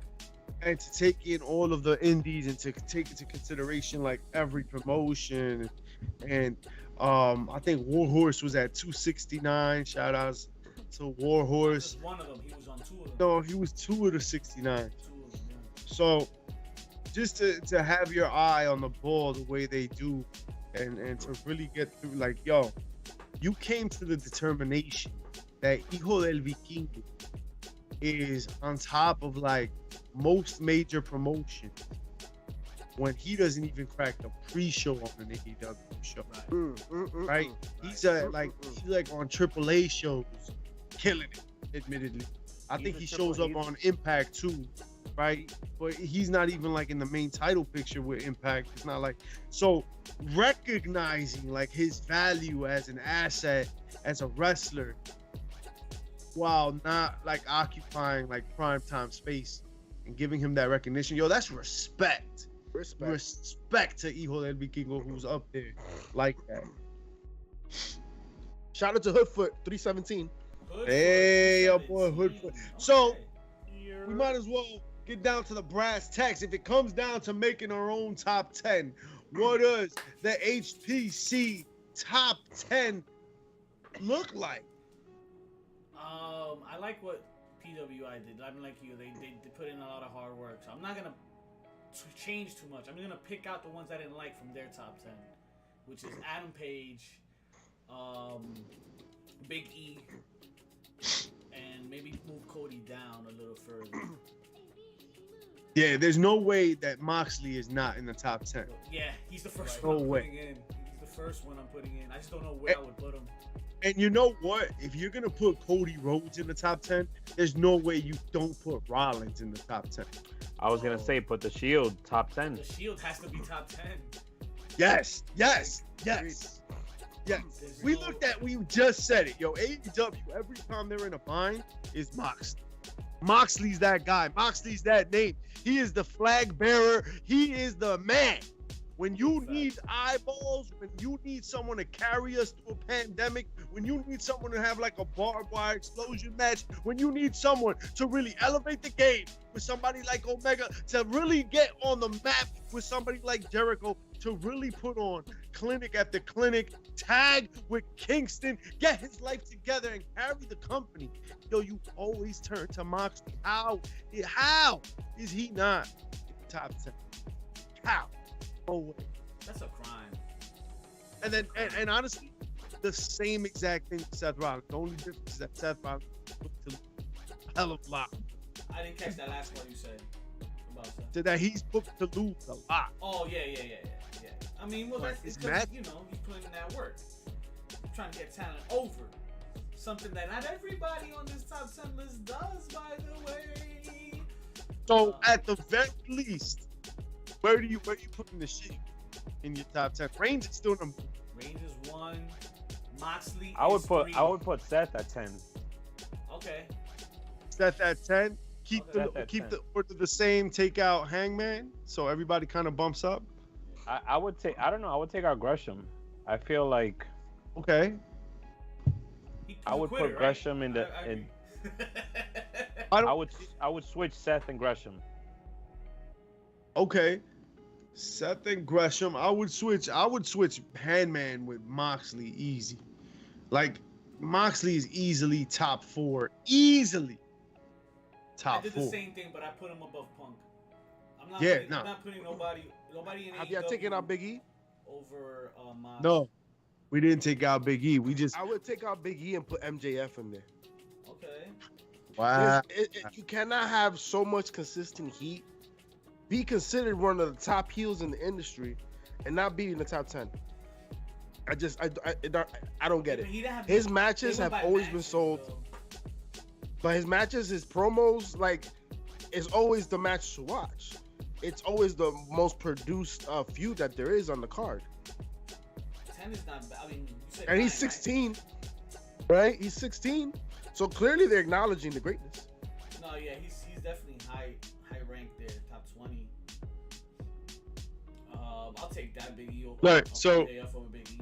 And to take in all of the indies and to take into consideration like every promotion, and I think Warhorse was at 269. Shout outs to Warhorse. Just one of them. He was on two of them. No, he was 2 of the 69. Two of them, yeah. So just to have your eye on the ball the way they do, and to really get through, like, yo, you came to the determination that Hijo del Vikingo is on top of like most major promotions when he doesn't even crack the pre-show on an AEW show, right? He's he's like on AAA shows, killing it. Admittedly, I think he shows up on Impact too, right? But he's not even like in the main title picture with Impact. It's not like, so recognizing like his value as an asset, as a wrestler, while not like occupying like primetime space and giving him that recognition. Yo, that's respect. Respect. Respect to Hijo del Vikingo, who's up there like that. Shout out to Hoodfoot 317. Hey, your boy Hoodfoot. So we might as well get down to the brass tacks. If it comes down to making our own top 10, what does the HPC top 10 look like? I like what PWI did. I'm like you. They put in a lot of hard work. So I'm not gonna change too much. I'm gonna pick out the ones I didn't like from their top 10, which is Adam Page, Big E, and maybe move Cody down a little further. Yeah, there's no way that Moxley is not in the top 10. Yeah, he's the first No one I'm way. putting in. He's the first one I'm putting in. I just don't know where I would put him. And you know what? If you're gonna put Cody Rhodes in the top 10, there's no way you don't put Rollins in the top 10. I was gonna say put the Shield top 10. The Shield has to be top 10. Yes. We just said it. Yo, AEW, every time they're in a bind, is Moxley. Moxley's that guy. Moxley's that name. He is the flag bearer. He is the man. When you need eyeballs, when you need someone to carry us through a pandemic, when you need someone to have like a barbed wire explosion match, when you need someone to really elevate the game with somebody like Omega, to really get on the map with somebody like Jericho, to really put on clinic after clinic, tag with Kingston, get his life together and carry the company. Yo, you always turn to Moxley. How is he not in the top 10? How? No way. That's a crime. And then, and honestly, the same exact thing with Seth Rollins. The only difference is that Seth Rollins took a hell of a lot. I didn't catch that last one you said about Seth. So that he's booked to lose a lot. Oh yeah. I mean, well, that's His because match- he's putting in that work, trying to get talent over. Something that not everybody on this top 10 list does, by the way. So at the very least, where you putting the shit in your top 10? Reigns is still number. Reigns is 1. Moxley. I would is put 3. Seth at 10. Okay. Seth at 10. Keep Seth at the 10. order the same. Take out Hangman, so everybody kind of bumps up. I would take. I don't know. I would take out Gresham. I feel like Okay. I would put Gresham in the. In, I would switch Seth and Gresham. Okay. Seth and Gresham. I would switch Hangman with Moxley easy. Like Moxley is easily top 4. Easily. I Top did 4. the same thing, but I put him above Punk. I'm not Yeah, putting, no. I'm not putting nobody in Have y'all AEW taken out Big E? over Mox. No. We didn't take out Big E. We just I would take out Big E and put MJF in there. Okay. wow. You cannot have so much consistent heat, be considered one of the top heels in the industry, and not be in the top 10. I don't get it. He didn't have His they matches went have by always been matches, sold, though. but his matches, his promos, like, it's always the match to watch. It's always the most produced feud that there is on the card. 10 is not bad. I mean, you said And he's 9, 16, right? He's 16. So clearly they're acknowledging the greatness. right? No, yeah, he's definitely high ranked there, top 20. I'll take that Big E over. Right, I'll so- put AF over Big E.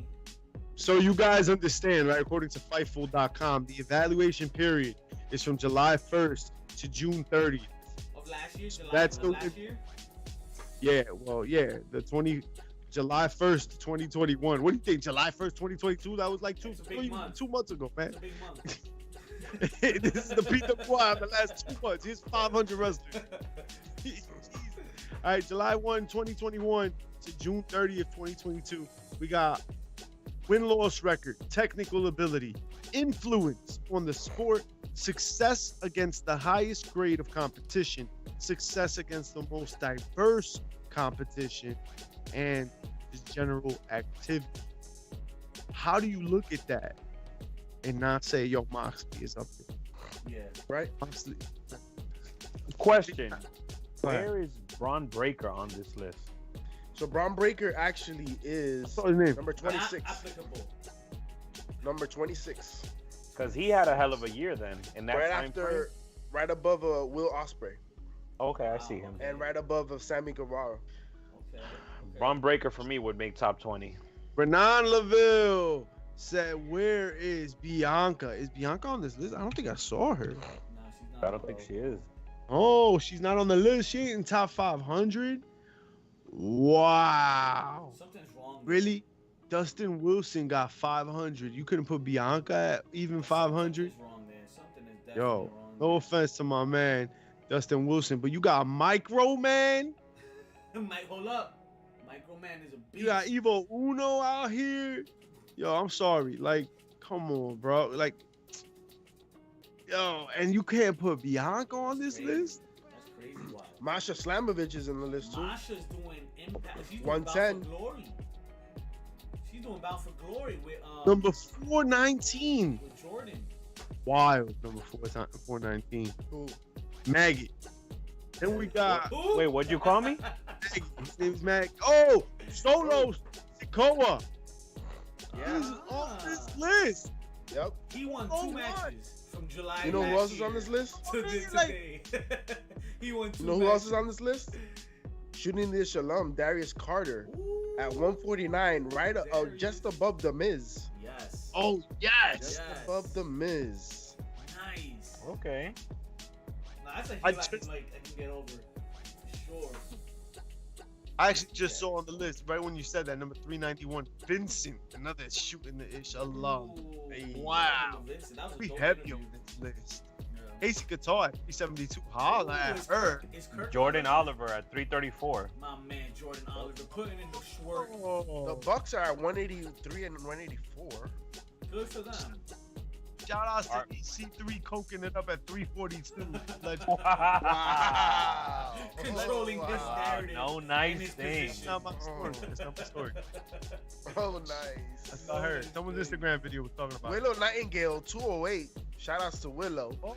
So you guys understand, right? According to Fightful.com, the evaluation period is from July 1st to June 30th. Of last year, July That's of the- last year. Yeah, well, yeah, July 1st, 2021. What do you think? July 1st, 2022? That was like It's a big month. 2 months ago, man. It's a big month. This is the PWI of the last 2 months. Here's 500 wrestlers. All right, July 1, 2021 to June 30th, 2022. We got win-loss record, technical ability, influence on the sport, success against the highest grade of competition, success against the most diverse competition, and just general activity. How do you look at that and not say, yo, Moxley is up there? Yeah. Right? Moxley. Question: Where is Braun Breaker on this list? So Braun Breaker actually is What's his name? number 26. Not applicable. Number 26. Because he had a hell of a year then in that Right time after, frame. right above Will Ospreay. Okay, I see him. and right above of Sammy Guevara. Okay. Braun Breaker for me would make top 20. Renan Laville said, "Where is Bianca? Is Bianca on this list? I don't think I saw her. Nah, she's not. I don't think she is. Oh, she's not on the list. She ain't in top 500. Wow. Something's wrong. Really? Dustin Wilson got 500. You couldn't put Bianca at even 500? Something's wrong there. Something is definitely Yo, wrong. no offense to my man, Dustin Wilson, but you got Micro Man. Mike, hold up. Micro Man is a beast. You got Evo Uno out here. Yo, I'm sorry. Like, come on, bro. Like, yo, and you can't put Bianca on this Crazy. list? That's crazy wild. Masha Slamovich is in the list too. Masha's doing impact. She's doing 110. Bound for Glory. She's doing Bound for Glory with Number 419. with Jordan. Wild. Number 419. Who? Maggie. Then we got Who? Wait, what'd you call me? Maggie. His name's Mag. Oh, Solo Sikoa. He's on this list. Yep. He won Oh, 2 what? matches from July. You know who last else is on year this list? To Okay, today. He won 2 You know who else is on this list? Shooting the Shalom, Darius Carter Ooh. at 149, right Darius. just above the Miz. Yes. Oh, yes. Just Yes. above the Miz. Nice. Okay. Nah, that's a heel I I just- can get over. For sure. I actually just saw on the list right when you said that, number 391, Vincent, another shooting the ish alum. Ooh, Hey. Wow. Vincent, that was a We dope heavy interview. on this list. Yeah. Casey Guitar at 372. Holla at Is her. Kirk Jordan Oliver at 334. My man, Jordan Oliver, putting in the work. The Oh, Bucks are at 183 and 184. Good for them. shout out Art. to EC3 coking it up at 342. Legend. Wow. Controlling Oh, this wow. narrative. No in nice his thing. That's position. not my story. That's not my story. Oh, nice. That's not her. Someone's Instagram video was talking about it. Willow Nightingale, 208. Shout outs to Willow. Oh,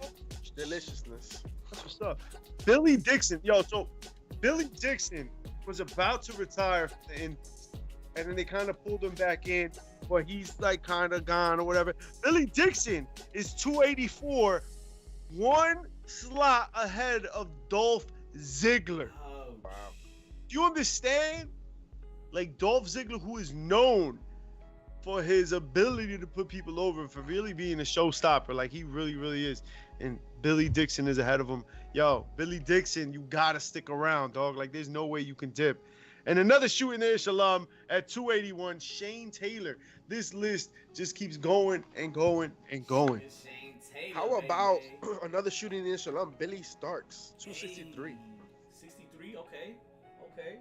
Deliciousness. that's what's up. Billy Dixon. Yo, so Billy Dixon was about to retire and then they kind of pulled him back in, but he's like kind of gone or whatever. Billy Dixon is 284, one slot ahead of Dolph Ziggler. Oh, Do you understand? Like Dolph Ziggler, who is known for his ability to put people over, for really being a showstopper, like he really, really is. And Billy Dixon is ahead of him. Yo, Billy Dixon, you gotta stick around, dog. Like there's no way you can dip. And another shooting ish alum at 281, Shane Taylor. This list just keeps going and going and going. it's Shane Taylor, How about baby. another shooting in Shalom, Billy Starks, 263. Hey, 63, okay. Okay.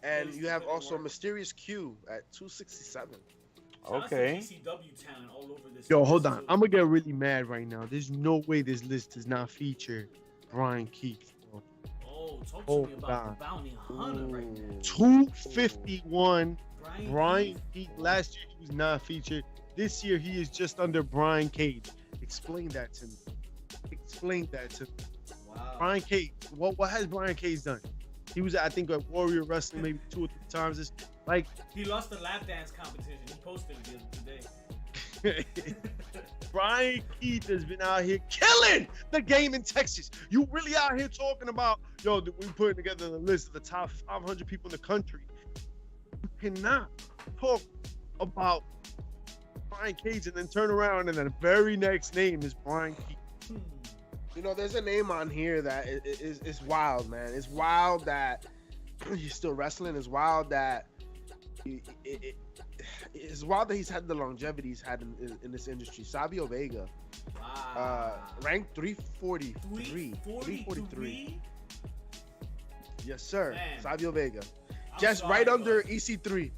And Billy's you have putting also work. Mysterious Q at 267. Shout out to Okay. GCW talent all over this. Yo, list, hold on. too. I'm gonna get really mad right now. There's no way this list does not feature Brian Keith. Bro. Oh, talk Oh, to me about God. the bounty hunter right there. 251. Brian Brian Keith. Keith. Last year he was not featured. This year he is just under Brian Cage. Explain that to me. Explain that to me. Wow. Brian Cage. What has Brian Cage done? He was, I think, at Warrior Wrestling maybe 2 or 3 times. It's like He lost the lap dance competition. He posted it the other today. Brian Keith has been out here killing the game in Texas. You really out here talking about, yo, we putting together the list of the top 500 people in the country. You cannot talk about Brian Cage and then turn around and then the very next name is Brian Keith. You know, there's a name on here that is wild, man. It's wild that he's still wrestling. It's wild that it's wild that he's had the longevity he's had in this industry. Savio Vega, Wow. ranked 343. 343? Yes, sir. Man. Savio Vega. I'm Just sorry, right under but- EC3.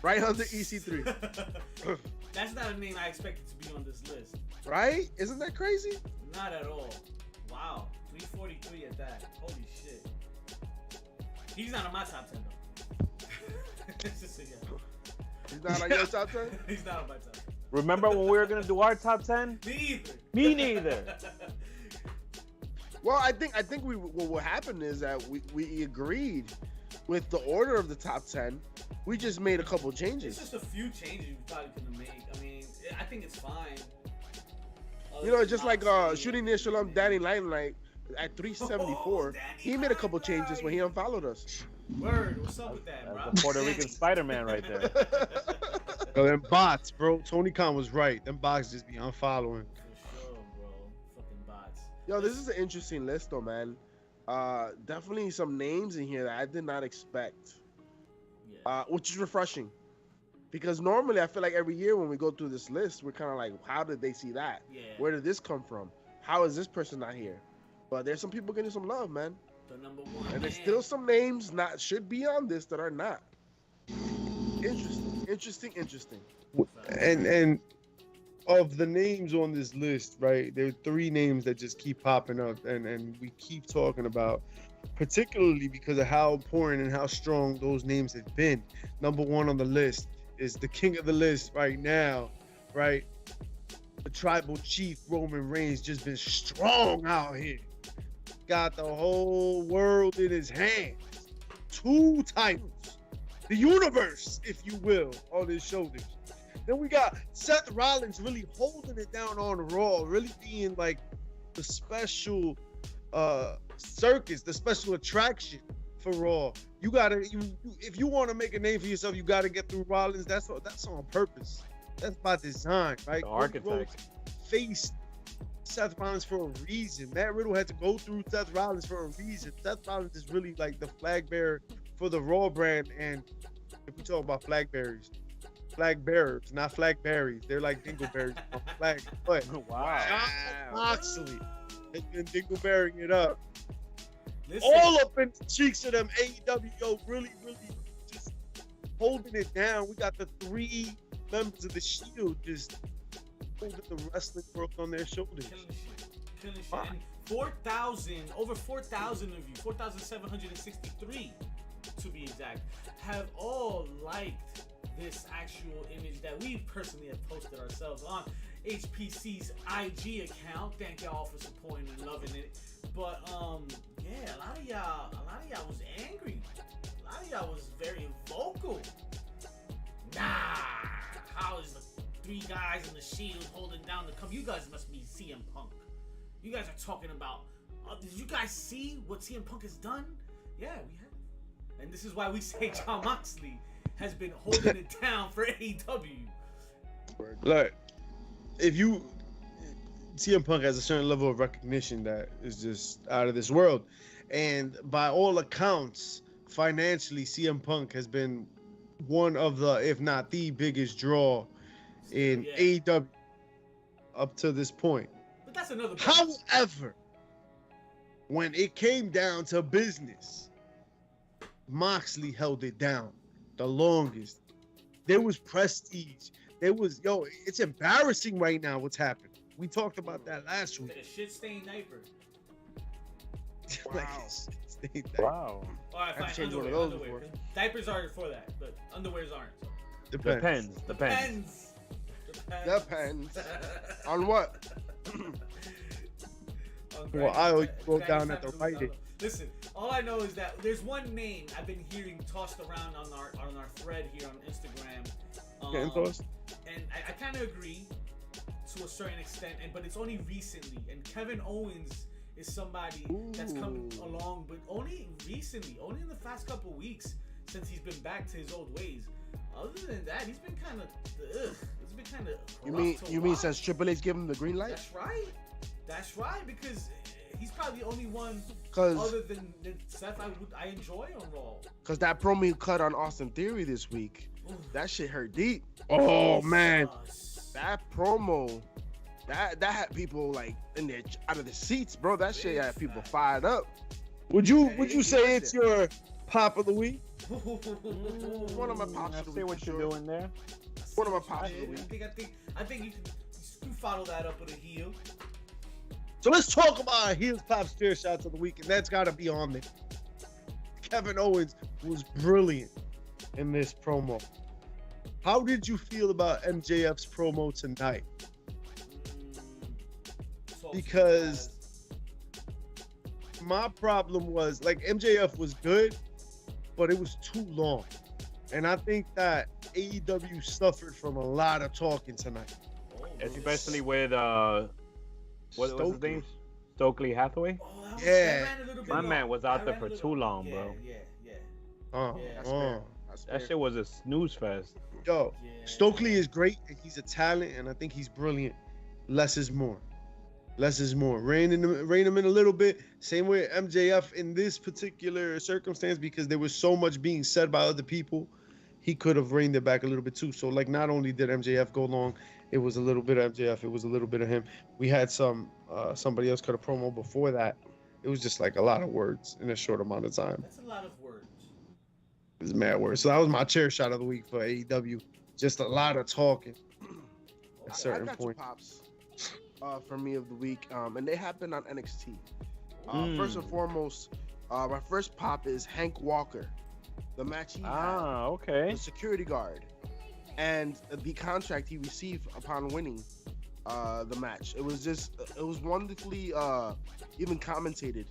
Right under EC3. That's not a name I expected to be on this list. Right? Isn't that crazy? Not at all. Wow. 343 at that. Holy shit. He's not on my top 10 though. Just so you know. He's not on your top 10? He's not on my top 10. Remember when we were gonna do our top 10? Me either. Me neither. Well, I think what happened is that we agreed with the order of the top 10. We just made a couple It's changes. just a few changes you probably could have made. I mean, I think it's fine. You know, just like Not saying shooting near Shalom, Danny Limelight at 374. Danny He made a couple changes Highlight. when he unfollowed us. Word, what's up with that, That's bro? the Puerto Rican Spider-Man right there. Yo, them bots, bro. Tony Khan was right. Them bots just be unfollowing. For sure, bro. Fucking bots. Yo, this is an interesting list, though, man. Definitely some names in here that I did not expect, Yeah. which is refreshing. Because normally I feel like every year when we go through this list, we're kind of like, how did they see that? Yeah. Where did this come from? How is this person not here? But there's some people getting some love, man. The number one. And there's man. still some names should be on this that are not. Interesting. And of the names on this list, right? There are 3 names that just keep popping up, and we keep talking about, particularly because of how important and how strong those names have been. Number 1 on the list is the king of the list right now, right? The tribal chief Roman Reigns just been strong out here. Got the whole world in his hands. 2 titles, the universe, if you will, on his shoulders. Then we got Seth Rollins really holding it down on Raw, really being like the special circus, the special attraction for Raw. You gotta, if you want to make a name for yourself, you gotta get through Rollins. That's on purpose. That's by design, right? The architect. Faced Seth Rollins for a reason. Matt Riddle had to go through Seth Rollins for a reason. Seth Rollins is really like the flag bearer for the Raw brand. And if we talk about flag bearers, not flag berries. They're like dingleberries on flag. But Wow. Jon Moxley has been dingleberrying it up. Listen, All up in the cheeks of them AEW, really just holding it down. We got the 3 members of the Shield just holding the wrestling world on their shoulders. killing shit. And 4,000, over 4,000 of you, 4,763 to be exact, have all liked this actual image that we personally have posted ourselves on HPC's IG account. Thank y'all for supporting and loving it. But yeah, a lot of y'all was angry. A lot of y'all was very vocal. Nah, how is the 3 guys in the Shield holding down the cup? You guys must be CM Punk. You guys are talking about. Did you guys see what CM Punk has done? Yeah, we have. And this is why we say Jon Moxley has been holding it down for AEW. Like, if you CM Punk has a certain level of recognition that is just out of this world, and by all accounts, financially, CM Punk has been one of the, if not the biggest draw in AEW up to this point. But that's another. However, when it came down to business, Moxley held it down the longest. There was prestige. There was, it's embarrassing right now what's happening. We talked about that last week. Like a shit-stained diaper. Like Wow. a shit-stained diaper. Wow. All right, I've fine. changed one Underwear, of those underwear. before. Diapers are for that, but underwears aren't. So. Depends. Depends. Depends. On what? Well, I always go down at the right end. Listen, all I know is that there's one name I've been hearing tossed around on our thread here on Instagram. Getting tossed? And I kind of agree to a certain extent, but it's only recently. And Kevin Owens is somebody that's come along, but only recently, only in the past couple weeks since he's been back to his old ways. Other than that, he's been kind of, it's been kind of. You mean since Triple H gave him the green light? That's right, because he's probably the only one 'Cause- other than Seth I enjoy on Raw. Cause that promo he cut on Austin Theory this week, that shit hurt deep. Oh man, That promo, that had people like in their out of the seats, bro. That shit had people fired up. would you say it's your pop of the week? One of my pops I of the see week, what for you're sure. doing there. One of my pops of the week. I think you can follow that up with a heel. So let's talk about our heels, pops, chair shots of the week, and that's got to be on there. Kevin Owens was brilliant in this promo. How did you feel about MJF's promo tonight? Because my problem was, like, MJF was good, but it was too long. And I think that AEW suffered from a lot of talking tonight. Especially with what was his name? Stokely Hathaway. Oh, that Yeah. ran a little bit My long. man was out That there ran for a little- too long, yeah, bro. Yeah, yeah. That's fair. That's That fair. shit was a snooze fest. Yo, Yeah. Stokely is great and he's a talent and I think he's brilliant. Less is more. Less is more. Rein him in a little bit. Same way MJF in this particular circumstance because there was so much being said by other people. He could have reined it back a little bit too. So like not only did MJF go long, it was a little bit of MJF, it was a little bit of him. We had somebody else cut a promo before that. It was just like a lot of words in a short amount of time. That's a lot of words. It was mad words. So that was my chair shot of the week for AEW. Just a lot of talking at I certain got two points. pops for me of the week, and they happened on NXT. First and foremost, my first pop is Hank Walker. The match he had, Okay. the security guard, and the contract he received upon winning the match. It was wonderfully even commentated.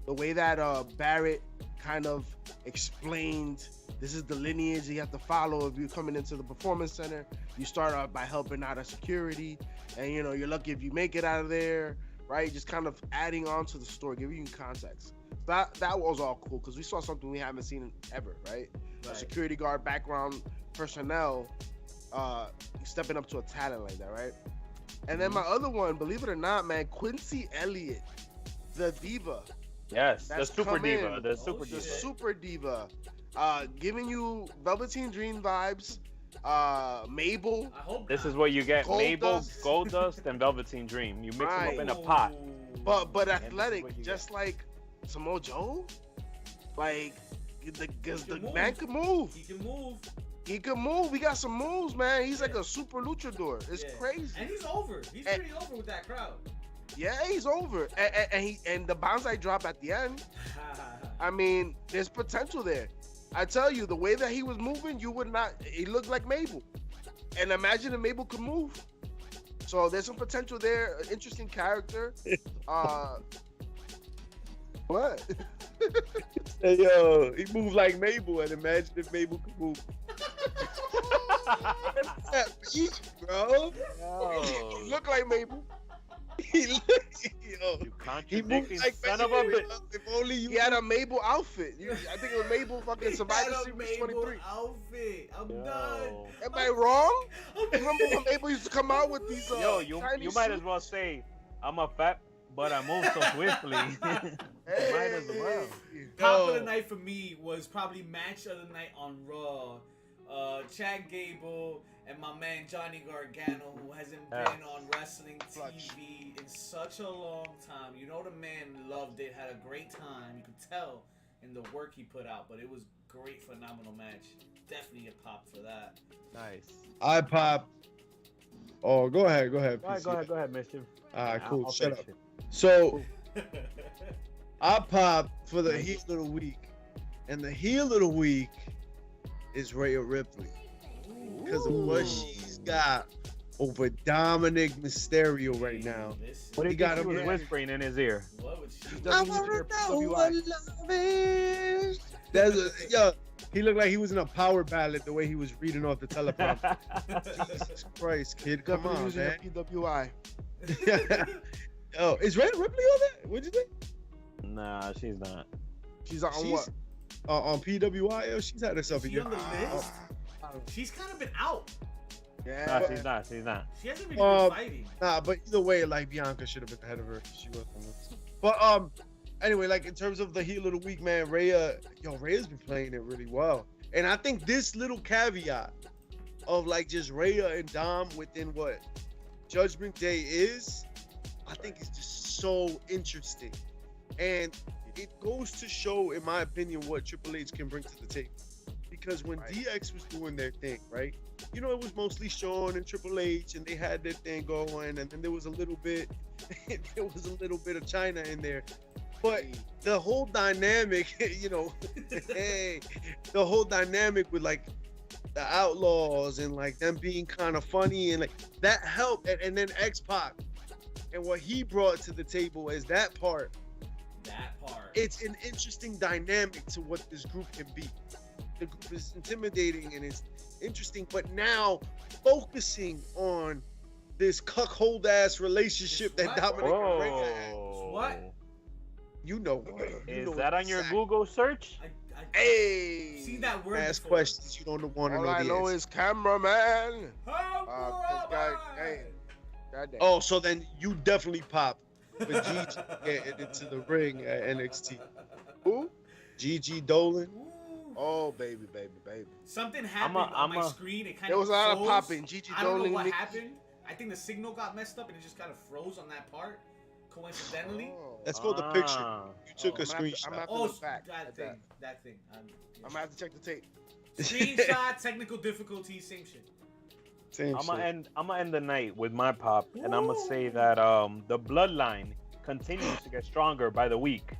The way that Barrett kind of explained, this is the lineage you have to follow if you're coming into the performance center. You start out by helping out at security, and you know you're lucky if you make it out of there, right? Just kind of adding on to the story, giving you context. That was all cool because we saw something we haven't seen ever, right? A security guard background personnel stepping up to a talent like that, right? And then my other one, believe it or not, man, Quincy Elliott, the diva. Yes, That's the super come diva. in. The super Oh, The diva. super diva, giving you Velveteen Dream vibes. Mabel. I hope This not. is what you get: Gold Mabel, Dust. Gold Dust, and Velveteen Dream. You mix them Right. up in a pot. But this is athletic, what you just like Samoa Joe. Like the can man move. could move. He can move. He can move. He got some moves, man. He's like a super luchador. It's Yeah. crazy. And he's over. He's And- pretty over with that crowd. Yeah, he's over. And the bonsai drop at the end. I mean, there's potential there. I tell you, the way that he was moving, you would not. He looked like Mabel. And imagine if Mabel could move. So there's some potential there. Interesting character. What? Hey, yo, he moved like Mabel, and imagine if Mabel could move. That beat, bro. He looked like Mabel. He look, yo, You he moved contradicting like son of a Mabel. bitch. If only you. He had a Mabel outfit. I think it was Mabel fucking Survivor That Series Mabel 23. outfit. I'm Yo. done. Am I wrong? Remember when Mabel used to come out with these Yo, you tiny might as suits? well say, I'm a fat, but I move so swiftly. Hey. Might as well. Pop of the night for me was probably match of the night on Raw. Chad Gable and my man Johnny Gargano, who hasn't been on wrestling TV in such a long time. You know the man loved it, had a great time. You could tell in the work he put out, but it was great, phenomenal match. Definitely a pop for that. Nice. I pop. Oh, go ahead, Go ahead, PC. go ahead, Mischief. All right, cool. I'll Shut finish up. it. So I pop for the heel of the week, and the heel of the week is Rhea Ripley because of what she's got over Dominic Mysterio right now. Listen, What He did got he him was in. whispering in his ear? what would she I wanna know what love is. Yo, he looked like he was in a power ballad the way he was reading off the teleprompter. Jesus Christ, kid, come Definitely on, using man. a PWI. Oh, is Rhea Ripley on that? What'd you think? Nah, she's not. She's on She's what? on PWI. Yo, she's had herself a She good. on the list? She's kind of been out. Yeah. Nah, she's not. She's not. She hasn't really been fighting. Nah, but either way, like Bianca should have been ahead of her. She was on this. But anyway, like in terms of the heel of the week, man, Rhea's been playing it really well. And I think this little caveat of like just Rhea and Dom within what Judgment Day is, I think is just so interesting. And it goes to show, in my opinion, what Triple H can bring to the table. Because when DX was doing their thing, right? You know, it was mostly Shawn and Triple H, and they had their thing going, and then there was a little bit of China in there. But the whole dynamic, you know, the whole dynamic with like the Outlaws and like them being kind of funny and like that helped. And then X-Pac and what he brought to the table is that part. That part. It's an interesting dynamic to what this group can be. The group is intimidating and it's interesting, but now focusing on this cuckold ass relationship that Right. Dominic and Rhea had. Whoa. what? You know what? You Is know that on your exactly. Google search? I Hey. seen that word Ask before. questions you don't want to All know I the know answer. is cameraman. Oh, God damn. Oh, so then you definitely pop with Gigi getting into the ring at NXT. Who? Gigi Dolan. Oh, baby. Something happened on my screen. It kind There of was a lot of froze. popping. Gigi I don't know Dolan. what Nikki- happened. I think the signal got messed up and it just kind of froze on that part. Coincidentally. Oh. Let's go to the picture. Ah. You took a I'm gonna have screenshot. to Oh, look back that at thing. that. That thing. I'm gonna have to check the tape. Screenshot, technical difficulties, same shit. Same I'm gonna shit. end the night with my pop, and I'm gonna say that the bloodline continues to get stronger by the week.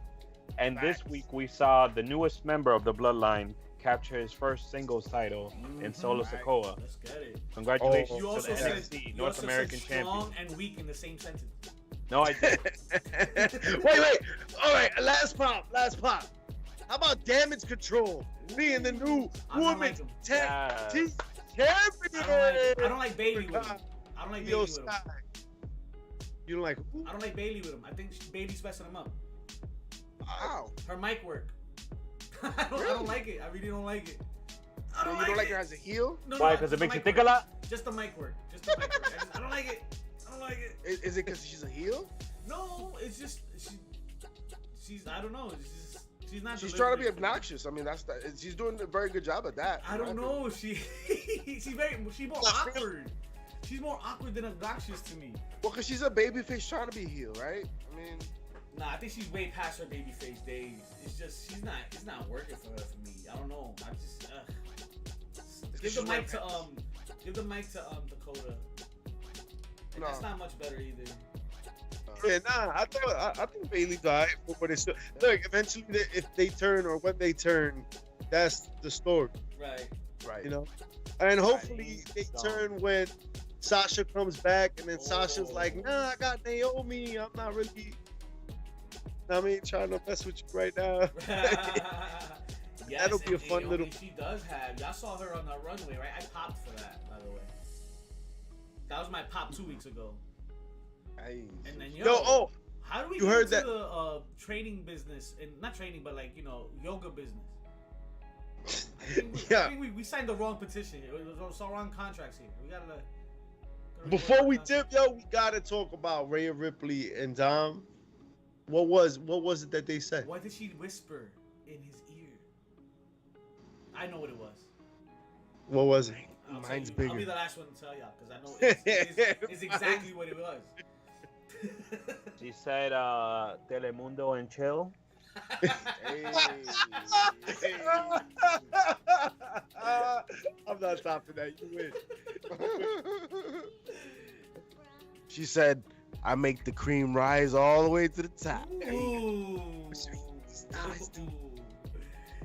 And this Facts. week we saw the newest member of the bloodline capture his first singles title in Solo Right. Sikoa. Let's get it. Congratulations You to also the said NXT you North also American said strong champion. and weak in the same sentence. No, I did. wait. All right, last pop. How about Damage Control being the new I don't women's like him. tag team I champion? don't like Bailey with him. I don't like Bailey Yo, with him. Sky. You don't like who? I don't like Bailey with him. I think Bailey's messing him up. Wow. Her mic work. I don't like it. I really don't like it. I So don't you don't like it. her as a heel? No, Why? no, Because just it the makes you mic think a work. lot. Just the mic work. I don't like it. I don't like it. Is it because she's a heel? No, it's just she's. I don't know. It's just she's not. She's trying to be delivering. obnoxious. I mean, she's doing a very good job at that. I don't know. She's more awkward. She's more awkward than obnoxious to me. Well, because she's a babyface trying to be a heel, right? I mean, Nah, I think she's way past her babyface days. It's just it's not working for her for me. I don't know. I just give the mic to Dakota. And No. that's not much better either. Yeah, nah. I think Bailey's alright, but it's still, look. Eventually, if they turn or when they turn, that's the story, Right. right. you know. And hopefully they turn when Sasha comes back, and then Sasha's like, Oh. "Nah, I got Naomi. I'm not really. I mean, trying to mess with you right now." Yes, That'll be a and fun Naomi, little- She does have. Y'all saw her on the runway, right? I popped for that, by the way. That was my pop 2 weeks ago. Hey, And then Yo, how do we you get heard into that- the training business and not training, but like yoga business? I Yeah. think we signed the wrong petition here. We saw wrong contracts here. We gotta. Before we dip, yo, we gotta talk about Rhea Ripley and Dom. What was it that they said? What did she whisper in his ear? I know what it was. What was it? I'll tell Mine's you. I'll be bigger. the last one to tell y'all because I know it's exactly what it was. She said, Telemundo and chill. hey. I'm not stopping that. You win. She said, "I make the cream rise all the way to the top." Ooh.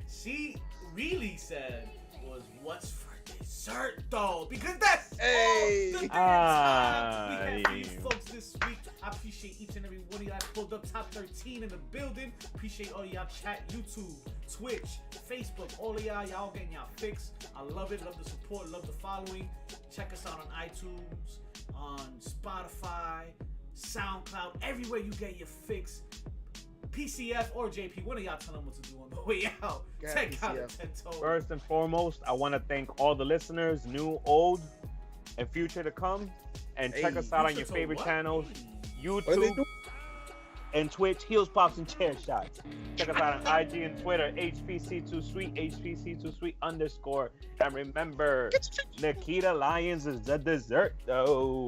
She really said was what's for dessert though, because that's Hey. all the damn time we have for you folks this week. I appreciate each and every one of y'all. I pulled up top 13 in the building. Appreciate all y'all chat, YouTube, Twitch, Facebook, all of y'all getting y'all fix. I love it, love the support, love the following. Check us out on iTunes, on Spotify, SoundCloud, everywhere you get your fix. PCF or JP, one of y'all tell them what to do on the way out. Yeah, Take out PCF. 10 toes. First and foremost, I want to thank all the listeners, new, old, and future to come. And check Hey, us out on your Future favorite what? channels, What they YouTube do? and Twitch, Heels, Pops, and Chair Shots. Check us out on IG and Twitter, HPC2Sweet, HPC2Sweet _. And remember, Nikita Lyons is the dessert, though.